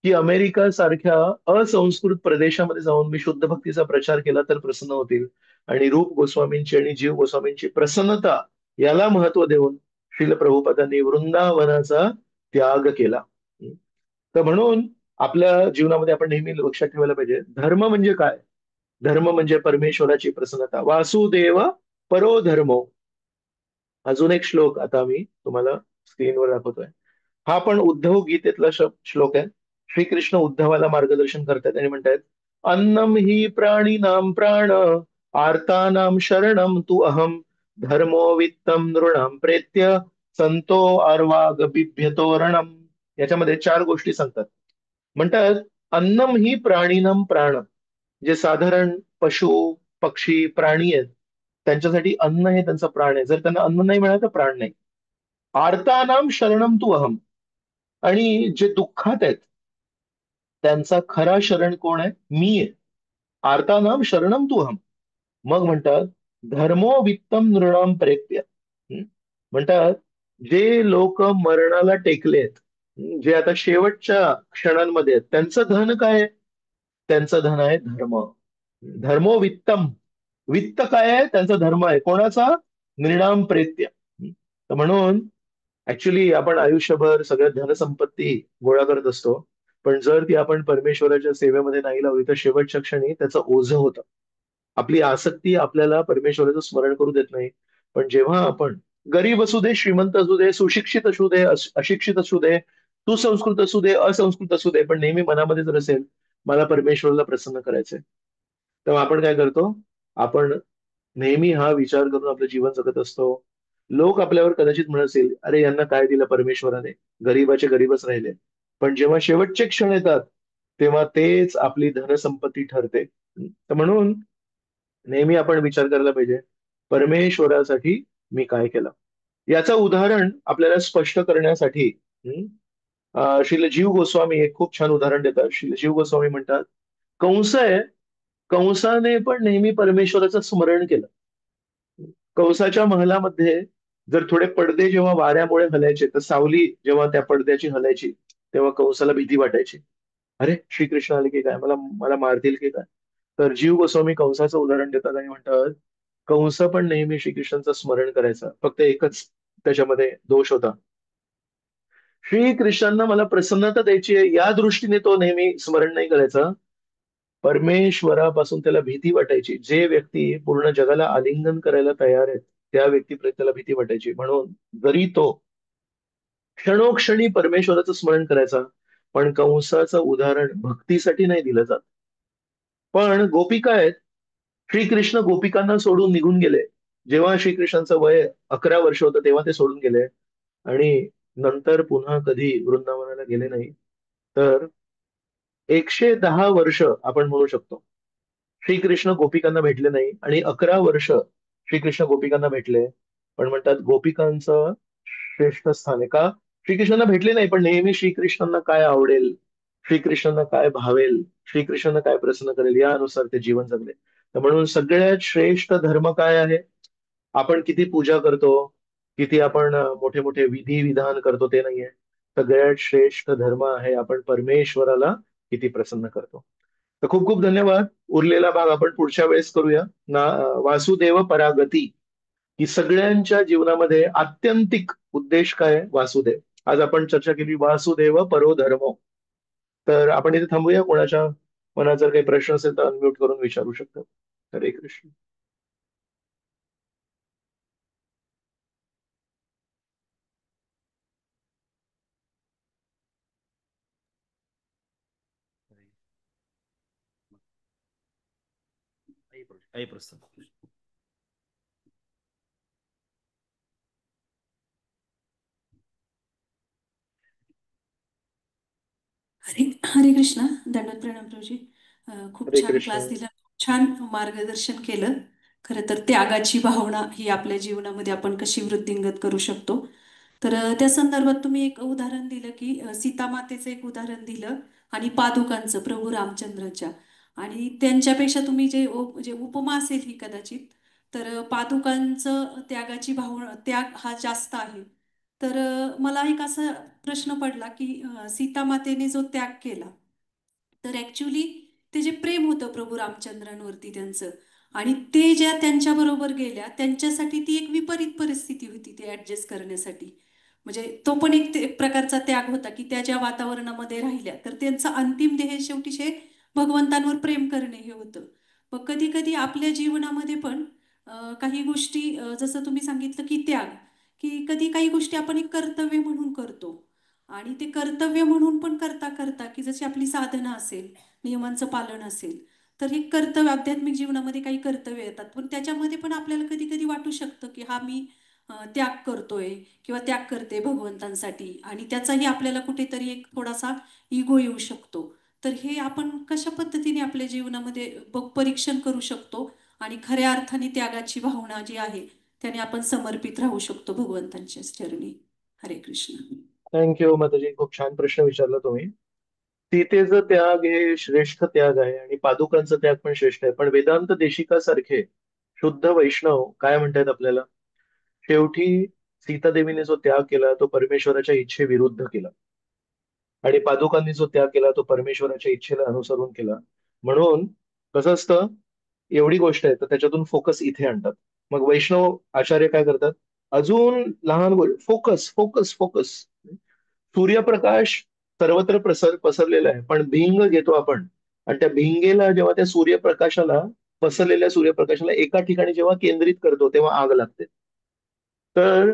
की अमेरिका सारख्या असंस्कृत प्रदेशामध्ये जाऊन मी शुद्ध भक्तीचा प्रचार केला तर प्रसन्न होतील? आणि रूप गोस्वामींची आणि जीव गोस्वामींची प्रसन्नता याला महत्व देऊन श्रील प्रभुपादांनी वृंदावनाचा त्याग केला. तर म्हणून आपल्या जीवनामध्ये आपण नेहमी लक्षात ठेवायला पाहिजे, धर्म म्हणजे काय? धर्म म्हणजे परमेश्वराची प्रसन्नता. वासुदेव परो धर्मो. अजून एक श्लोक आता मी तुम्हाला स्क्रीनवर दाखवतोय. हा पण उद्धव गीतेतला श्लोक आहे. श्रीकृष्ण उद्धवाला मार्गदर्शन करतात आणि म्हणतात, अन्नम ही प्राणीनाम प्राण, आर्तानाम शरणम तू अहम, धर्मो वित्तम नृणाम प्रेत्य, संतो अर्वाग बिभ्यतो रणम. याच्यामध्ये चार गोष्टी सांगतात. म्हणतात, अन्नम ही प्राणीनाम प्राण, जे साधारण पशु, पक्षी, प्राणी आहेत, त्यांच्यासाठी अन्न हे त्यांचा प्राण आहे. जर त्यांना अन्न नाही मिळालं तर प्राण नाही. आर्तानाम शरणम तू अहम, आणि जे दुःखात आहेत त्यांचा खरा शरण कोण आहे? मी आहे. आर्तानाम शरणम तू अहम. मग म्हणतात, धर्मो वित्तम नृणाम प्रेत्य. म्हणतात, जे लोक मरणाला टेकलेत, जे आता शेवटच्या क्षणांमध्ये आहेत, त्यांचं धन काय आहे? त्यांचं धन आहे धर्म. धर्मो वित्तम. वित्त काय आहे? त्यांचा धर्म आहे. कोणाचा? नृणाम प्रेत्य. तर म्हणून ऍक्च्युली आपण आयुष्यभर सगळ्या धनसंपत्ती गोळा करत असतो, पण जर ती आपण परमेश्वराच्या सेवेमध्ये नाही लावली तर शेवटच्या क्षणी त्याचं ओझं होतं. आपली आसक्ती आपल्याला परमेश्वराचं स्मरण करू देत नाही. पण जेव्हा आपण गरीब असू दे, श्रीमंत असू दे, सुशिक्षित असू दे, अशिक्षित असू दे, सुसंस्कृत असू दे, असंस्कृत असू दे, पण नेहमी मनामध्ये जर असेल, मला परमेश्वराला प्रसन्न करायचंय, तेव्हा आपण काय करतो? आपण नेहमी हा विचार करून आपलं जीवन जगत असतो. लोक आपल्यावर कदाचित म्हणत असेल, अरे यांना काय दिलं परमेश्वराने, गरीबाचे गरीबच राहिले. पण जेव्हा शेवटचे क्षण येतात, तेव्हा तेच आपली धनसंपत्ती ठरते. तर म्हणून नेहमी आपण विचार करायला पाहिजे, परमेश्वरासाठी मी काय केलं. याचं उदाहरण आपल्याला स्पष्ट करण्यासाठी श्रील जीव गोस्वामी एक खूप छान उदाहरण देतात. श्रील जीव गोस्वामी म्हणतात, कंस आहे, कंसाने पण नेहमी परमेश्वराचं स्मरण केलं. कंसाच्या महलामध्ये जर थोडे पडदे जेव्हा वाऱ्यामुळे हलायचे, तर सावली जेव्हा त्या पडद्याची हलायची, तेव्हा कंसाला भीती वाटायची. अरे श्रीकृष्ण आले की काय, मला मला मारतील की काय? तर जीव गोस्वामी कंसाचं उदाहरण देतात आणि म्हणतात, कंस पण नेहमी श्रीकृष्णांचं स्मरण करायचा. फक्त एकच त्याच्यामध्ये दोष होता, श्रीकृष्णांना मला प्रसन्नता द्यायची आहे या दृष्टीने तो नेहमी स्मरण नाही करायचा. परमेश्वरापासून त्याला भीती वाटायची. जे व्यक्ती पूर्ण जगाला आलिंगन करायला तयार आहेत, त्या व्यक्तीप्रती त्याला भीती वाटायची. म्हणून जरी तो क्षणोक्षणी परमेश्वराचं स्मरण करायचा, पण कंसाचं उदाहरण भक्तीसाठी नाही दिलं जात. पण गोपिका आहेत, श्रीकृष्ण गोपिकांना सोडून निघून गेले. जेव्हा श्रीकृष्णांचं वय 11 वर्ष होतं तेव्हा ते सोडून गेले आणि नंतर पुन्हा कधी वृंदावनाला गेले नाही. तर 110 वर्ष आपण म्हणू शकतो श्रीकृष्ण गोपिकांना भेटले नाही, आणि 11 वर्ष श्रीकृष्ण गोपिकांना भेटले. पण म्हणतात गोपिकांचं श्रेष्ठ स्थान आहे का? श्रीकृष्णांना भेटले नाही, पण नेहमी श्रीकृष्णांना काय आवडेल, श्रीकृष्णांना काय भावेल, श्रीकृष्णांना काय प्रसन्न करेल, यानुसार ते जीवन जगले. तर म्हणून सगळ्यात श्रेष्ठ धर्म काय आहे? आपण किती पूजा करतो, किती आपण मोठे मोठे विधी विधान करतो ते नाहीये. सगळ्यात श्रेष्ठ धर्म आहे आपण परमेश्वराला किती प्रसन्न करतो. तर खूप खूप धन्यवाद. उरलेला भाग आपण पुढच्या वेळेस करूया ना. वासुदेव परागती ही सगळ्यांच्या जीवनामध्ये आत्यंतिक उद्देश काय आहे? वासुदेव. आज आपण चर्चा केली वासुदेव परो धर्मो. तर आपण इथे थांबूया. कोणाच्या मनात जर काही प्रश्न असेल तर अनम्यूट करून विचारू शकतो. हरे कृष्ण. आई प्रसाद. हरे हरे कृष्णा. दंडवत प्रणाम प्रभूजी. खूप हरे छान कृष्ण. क्लास दिला, खूप छान मार्गदर्शन केलं. खरं तर त्यागाची भावना ही आपल्या जीवनामध्ये आपण कशी वृद्धिंगत करू शकतो. तर त्या संदर्भात तुम्ही एक उदाहरण दिलं की सीतामातेचं एक उदाहरण दिलं आणि पादुकांचं प्रभू रामचंद्राच्या, आणि त्यांच्यापेक्षा तुम्ही जे उपमा असेल ही कदाचित, तर पादुकांचं त्यागाची भावना, त्याग हा जास्त आहे. तर मला एक असा प्रश्न पडला की सीता मातेने जो त्याग केला, तर ऍक्च्युली ते जे प्रेम होतं प्रभू रामचंद्रांवरती त्यांचं, आणि ते ज्या त्यांच्या बरोबर गेल्या त्यांच्यासाठी ती एक विपरीत परिस्थिती होती ते ऍडजस्ट करण्यासाठी. म्हणजे तो पण एक प्रकारचा त्याग होता की त्या ज्या वातावरणामध्ये राहिल्या, तर त्यांचा अंतिम ध्येय शेवटी भगवंतांवर प्रेम करणे हे होतं. मग कधी कधी आपल्या जीवनामध्ये पण काही गोष्टी, जसं तुम्ही सांगितलं की त्याग, की कधी काही गोष्टी आपण एक कर्तव्य म्हणून करतो, आणि ते कर्तव्य म्हणून पण करता करता की जशी आपली साधना असेल, नियमांचं पालन असेल, तर हे कर्तव्य आध्यात्मिक जीवनामध्ये काही कर्तव्य येतात, पण त्याच्यामध्ये पण आपल्याला कधी कधी वाटू शकतं की हा मी त्याग करतोय किंवा त्याग करते भगवंतांसाठी, आणि त्याचाही आपल्याला कुठेतरी एक थोडासा इगो येऊ शकतो. तर हे आपण कशा पद्धतीने आपल्या जीवनामध्ये परीक्षण करू शकतो, आणि खऱ्या अर्थाने त्यागाची भावना जी आहे त्याने आपण समर्पित राहू शकतो भगवंतांच्या चरणी. हरे कृष्ण. थँक्यू माताजी, खूप छान प्रश्न विचारला तुम्ही. सीतेचं त्याग हे श्रेष्ठ त्याग आहे आणि पादुकांचं त्याग पण श्रेष्ठ आहे. पण वेदांत देशिकासारखे शुद्ध वैष्णव काय म्हणतात आपल्याला, शेवटी सीतादेवीने जो त्याग केला तो परमेश्वराच्या इच्छेविरुद्ध केला, आणि पादुकांनी जो त्याग केला तो परमेश्वराच्या इच्छेला अनुसरून केला. म्हणून कसं असतं, एवढी गोष्ट आहे तर त्याच्यातून फोकस इथे आणतात. मग वैष्णव आचार्य काय करतात, अजून लहान फोकस फोकस फोकस. सूर्यप्रकाश सर्वत्र पसरलेला आहे, पण भिंग घेतो आपण, आणि त्या भिंगेला जेव्हा त्या सूर्यप्रकाशाला, पसरलेल्या सूर्यप्रकाशाला एका ठिकाणी जेव्हा केंद्रित करतो तेव्हा आग लागते. तर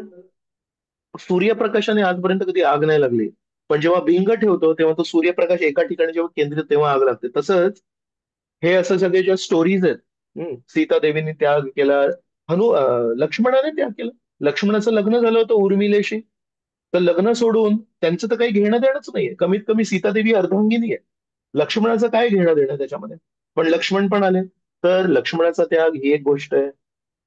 सूर्यप्रकाशाने आजपर्यंत कधी आग नाही लागली, पण जेव्हा भिंग ठेवतो तेव्हा तो सूर्यप्रकाश एका ठिकाणी जेव्हा केंद्रित तेव्हा आग लागते. तसंच हे असं सगळे ज्या स्टोरीज आहेत, सीता देवीने त्याग केला, लक्ष्मणाने त्याग केला. लक्ष्मणाचं लग्न झालं होतं उर्मिलेशी, तर लग्न सोडून त्यांचं तर काही घेणं देणंच नाहीये. कमीत कमी सीतादेवी अर्धांगिनी आहे, लक्ष्मणाचं काय घेणं देणं त्याच्यामध्ये. पण लक्ष्मण पण आले. तर लक्ष्मणाचा त्याग ही एक गोष्ट आहे,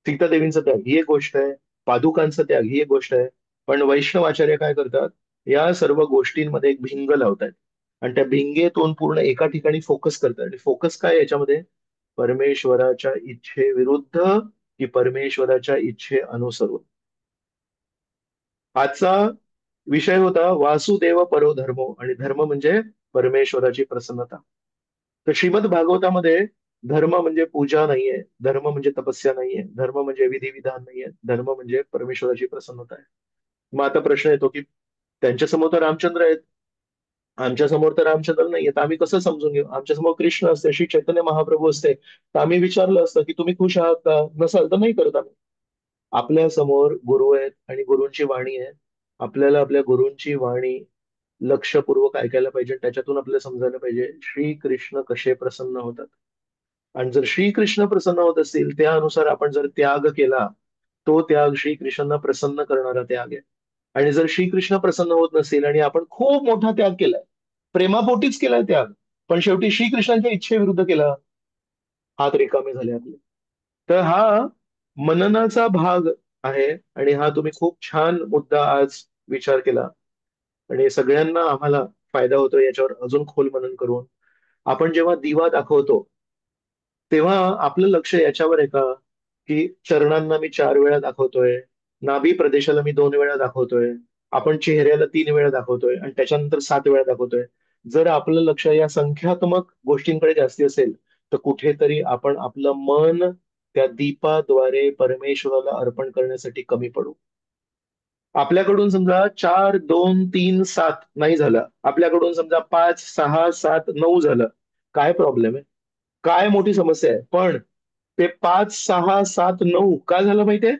सीतादेवींचा त्याग ही एक गोष्ट आहे, पादुकांचा त्याग ही एक गोष्ट आहे. पण वैष्णवाचार्य काय करतात, या सर्व गोष्टींमध्ये एक भिंग लावतात, आणि त्या भिंगेतून पूर्ण एका ठिकाणी फोकस करतात. आणि फोकस काय याच्यामध्ये, परमेश्वराच्या इच्छेविरुद्ध की परमेश्वराच्या इच्छे अनुसरून. आजचा विषय होता वासुदेव परो धर्मो, आणि धर्म म्हणजे परमेश्वराची प्रसन्नता. तर श्रीमद भागवतामध्ये धर्म म्हणजे पूजा नाहीये, धर्म म्हणजे तपस्या नाहीये, धर्म म्हणजे विधिविधान नाहीये, धर्म म्हणजे परमेश्वराची प्रसन्नता आहे. मग आता प्रश्न येतो की त्यांच्या समोर तर रामचंद्र आहेत, आमच्या समोर तर रामचंद्र नाहीये, तर आम्ही कसं समजून घेऊ. आमच्या समोर कृष्ण असते, श्री चैतन्य महाप्रभू असते, तर आम्ही विचारलं असतं की तुम्ही खुश आहात का, नसाल तर नाही करत आम्ही. आपल्या समोर गुरु आहेत आणि गुरूंची वाणी आहे. आपल्याला आपल्या गुरूंची वाणी लक्षपूर्वक ऐकायला पाहिजे, त्याच्यातून आपल्याला समजायला पाहिजे श्रीकृष्ण कसे प्रसन्न होतात. आणि जर श्रीकृष्ण प्रसन्न होत असतील त्यानुसार आपण जर त्याग केला, तो त्याग श्रीकृष्णांना प्रसन्न करणारा त्याग आहे. आणि जर श्रीकृष्ण प्रसन्न होत नसेल आणि आपण खूप मोठा त्याग केलाय, प्रेमापोटीच केलाय त्याग, पण शेवटी श्रीकृष्णांच्या इच्छेविरुद्ध केला, हात रिकामे झाले आपले. तर हा मननाचा भाग आहे, आणि हा तुम्ही खूप छान मुद्दा आज विचार केला, आणि सगळ्यांना आम्हाला फायदा होतो याच्यावर अजून खोल मनन करून. आपण जेव्हा दिवा दाखवतो तेव्हा आपलं लक्ष याच्यावर आहे का, की चरणांना मी 4 वेळा दाखवतोय, नाभी प्रदेशाला मी 2 वेळा दाखवतोय, आपण चेहऱ्याला 3 वेळा दाखवतोय आणि त्याच्यानंतर 7 वेळा दाखवतोय. जर आपलं लक्ष या संख्यात्मक गोष्टींकडे जास्ती असेल तर कुठेतरी आपण आपलं मन त्या दीपाद्वारे परमेश्वराला अर्पण करण्यासाठी कमी पडू. आपल्याकडून समजा 4, 2, 3, 7 नाही झालं, आपल्याकडून समजा 5, 6, 7, 9 झालं, काय प्रॉब्लेम आहे, काय मोठी समस्या आहे. पण ते 5, 6, 7, 9 का झालं माहितीये,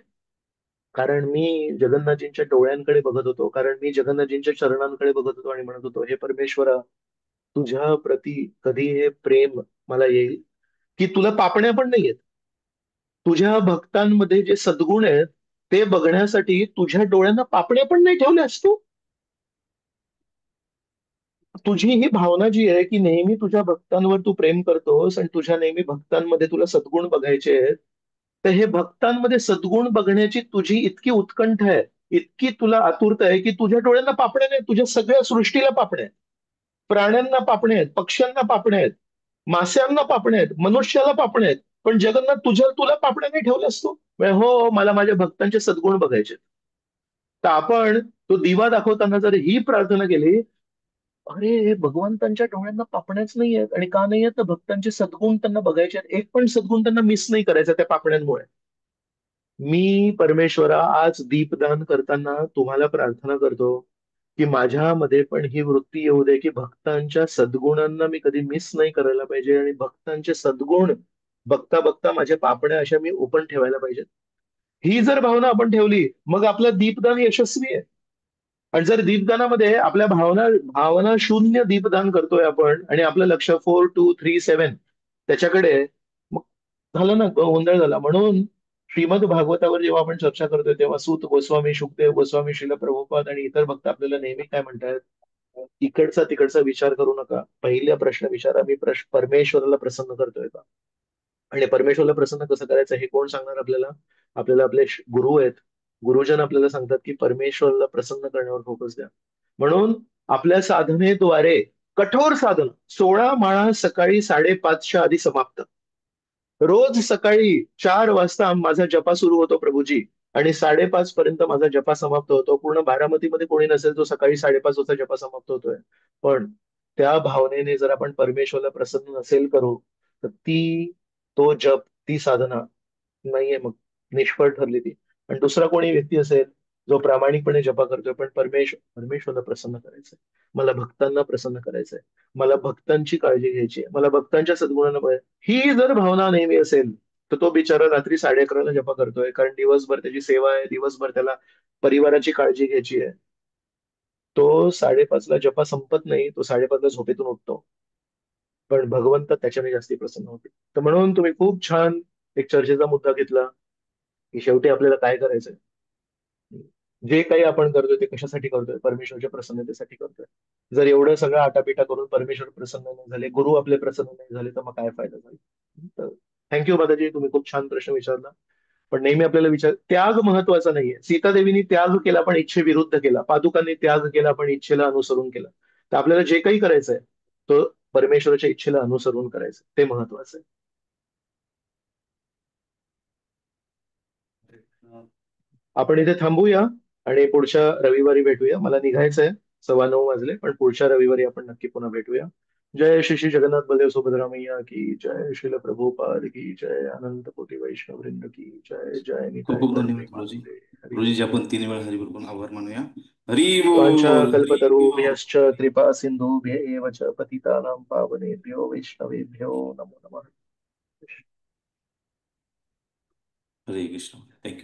कारण मी जगन्नाथजींच्या डोळ्यांकडे बघत होतो, कारण मी जगन्नाथजींच्या चरणांकडे बघत होतो आणि म्हणत होतो, हे परमेश्वरा, तुझ्या प्रती कधी हे प्रेम मला येईल की तुला पापण्या पण नाहीयेत, तुझ्या भक्तांमध्ये जे सद्गुण आहेत ते बघण्यासाठी तुझ्या डोळ्यांना पापण्या पण नाही ठेवल्या असतो. तुझी ही भावना जी आहे की नेहमी तुझ्या भक्तांवर तू प्रेम करतोस आणि तुझ्या नेहमी भक्तांमध्ये तुला सद्गुण बघायचे आहेत, तर हे भक्तांमध्ये सद्गुण बघण्याची तुझी इतकी उत्कंठ आहे, इतकी तुला आतुरता आहे की तुझ्या डोळ्यांना पापण्या नाही, तुझ्या सगळ्या सृष्टीला पापण्या आहेत. प्राण्यांना पापण्या आहेत, पक्ष्यांना पापण्या आहेत, माश्यांना पापण्या आहेत, मनुष्याला पापण्या आहेत, पण जगन्नाथ तुला पापण्या नाही ठेवल्या असतो. हो, मला माझ्या भक्तांचे सद्गुण बघायचे. तर आपण तो दिवा दाखवताना जर ही प्रार्थना केली, अरे भगवंतांच्या डोळ्यांना पापण्याच नाही आहेत, आणि का नाही आहेत तर भक्तांचे सद्गुण त्यांना बघायचे आहेत, एक पण सद्गुण त्यांना मिस नाही करायचा त्या पापण्यांमुळे. मी परमेश्वरा आज दीपदान करताना तुम्हाला प्रार्थना करतो की माझ्यामध्ये पण ही वृत्ती येऊ दे की भक्तांच्या सद्गुणांना मी कधी मिस नाही करायला पाहिजे, आणि भक्तांचे सद्गुण बघता बघता माझ्या पापण्या अशा मी ओपन ठेवायला पाहिजेत. ही जर भावना आपण ठेवली मग आपलं दीपदान यशस्वी आहे. आणि जर दीपदानामध्ये आपल्या भावना भावना शून्य दीपदान करतोय आपण आणि आपलं लक्ष 4237 त्याच्याकडे आहे, मग झालं ना, गोंधळ झाला. म्हणून श्रीमद भागवतावर जेव्हा आपण चर्चा करतोय तेव्हा सूत गोस्वामी, शुकदेव गोस्वामी, श्रील प्रभुपाद आणि इतर भक्त आपल्याला नेहमी काय म्हणतात, इकडचा तिकडचा विचार करू नका, पहिला प्रश्न विचारा, मी परमेश्वराला प्रसन्न करतोय का. आणि परमेश्वरला प्रसन्न कसं करायचं हे कोण सांगणार आपल्याला, आपल्याला आपले गुरु आहेत. गुरुजन आपल्याला सांगतात की परमेश्वरला प्रसन्न करण्यावर फोकस द्या. म्हणून आपल्या साधनेद्वारे कठोर साधन, 16 माळा सकाळी 5:30च्या आधी समाप्त. रोज सकाळी 4 वाजता माझा जपा सुरू होतो प्रभूजी, आणि 5:30 पर्यंत माझा जपा समाप्त होतो. पूर्ण बारामतीमध्ये कोणी नसेल जो सकाळी 5:30 वाजता जपा समाप्त होतोय. पण त्या भावनेने जर आपण परमेश्वरला प्रसन्न नसेल करू, तर तो जप, ती साधना नाहीये, मग निष्फळ ठरली ती. आणि दुसरा कोणी व्यक्ती असेल जो प्रामाणिकपणे जपा करतोय पण परमेश्वरला प्रसन्न करायचंय, मला भक्तांना प्रसन्न करायचंय, मला भक्तांची काळजी घ्यायची आहे, मला भक्तांच्या सद्गुणांना ही जर भावना नेहमी असेल, तर तो बिचारा रात्री 11:30ला जपा करतोय, कारण दिवसभर त्याची सेवा आहे, दिवसभर त्याला परिवाराची काळजी घ्यायची आहे. तो 5:30ला जपा संपत नाही, तो 5:30ला झोपेतून उठतो, पण भगवंत त्याच्याने जास्ती प्रसन्न होते. तर म्हणून तुम्ही खूप छान एक चर्चेचा मुद्दा घेतला की शेवटी आपल्याला काय करायचंय. जे काही आपण करतोय ते कशासाठी करतोय, परमेश्वरच्या प्रसन्नतेसाठी करतोय. जर एवढं सगळं आटापिटा करून परमेश्वर प्रसन्न नाही झाले, गुरु आपले प्रसन्न नाही झाले, तर मग काय फायदा झाला. तर थँक्यू दादाजी, तुम्ही खूप छान प्रश्न विचारला. पण नेहमी आपल्याला त्याग महत्वाचा नाहीये. सीतादेवीनी त्याग केला पण इच्छेविरुद्ध केला, पादुकांनी त्याग केला पण इच्छेला अनुसरून केला. तर आपल्याला जे काही करायचंय तो परमेश्वराच्या इच्छेला अनुसरून करायचं, ते महत्वाचं आहे. आपण इथे थांबूया आणि पुढच्या रविवारी भेटूया. मला निघायचंय, 9:15 वाजले, पण पुढच्या रविवारी आपण नक्की पुन्हा भेटूया. जय श्री श्री जगन्नाथ बलदेव सुभद्रा मैया की जय, श्रील प्रभुपाद की जय, अनंत कोटी वैष्णव वृंद की जय, जय खूप निताई खूप गौर धन्यवाद गुरुजी. प्रेमानंदे. हरी गुरुजी, बोल. आपण 3 वेळा हरिबोल पण आभार मानूया. हरी वाञ्छा बोल, हरी बोल. कल्पतरुभ्यश्च कृपा सिंधुभ्येव च पतितानां पावनेभ्यो वैष्णवेभ्यो नमो नमः. हरे कृष्ण. थँक्यू.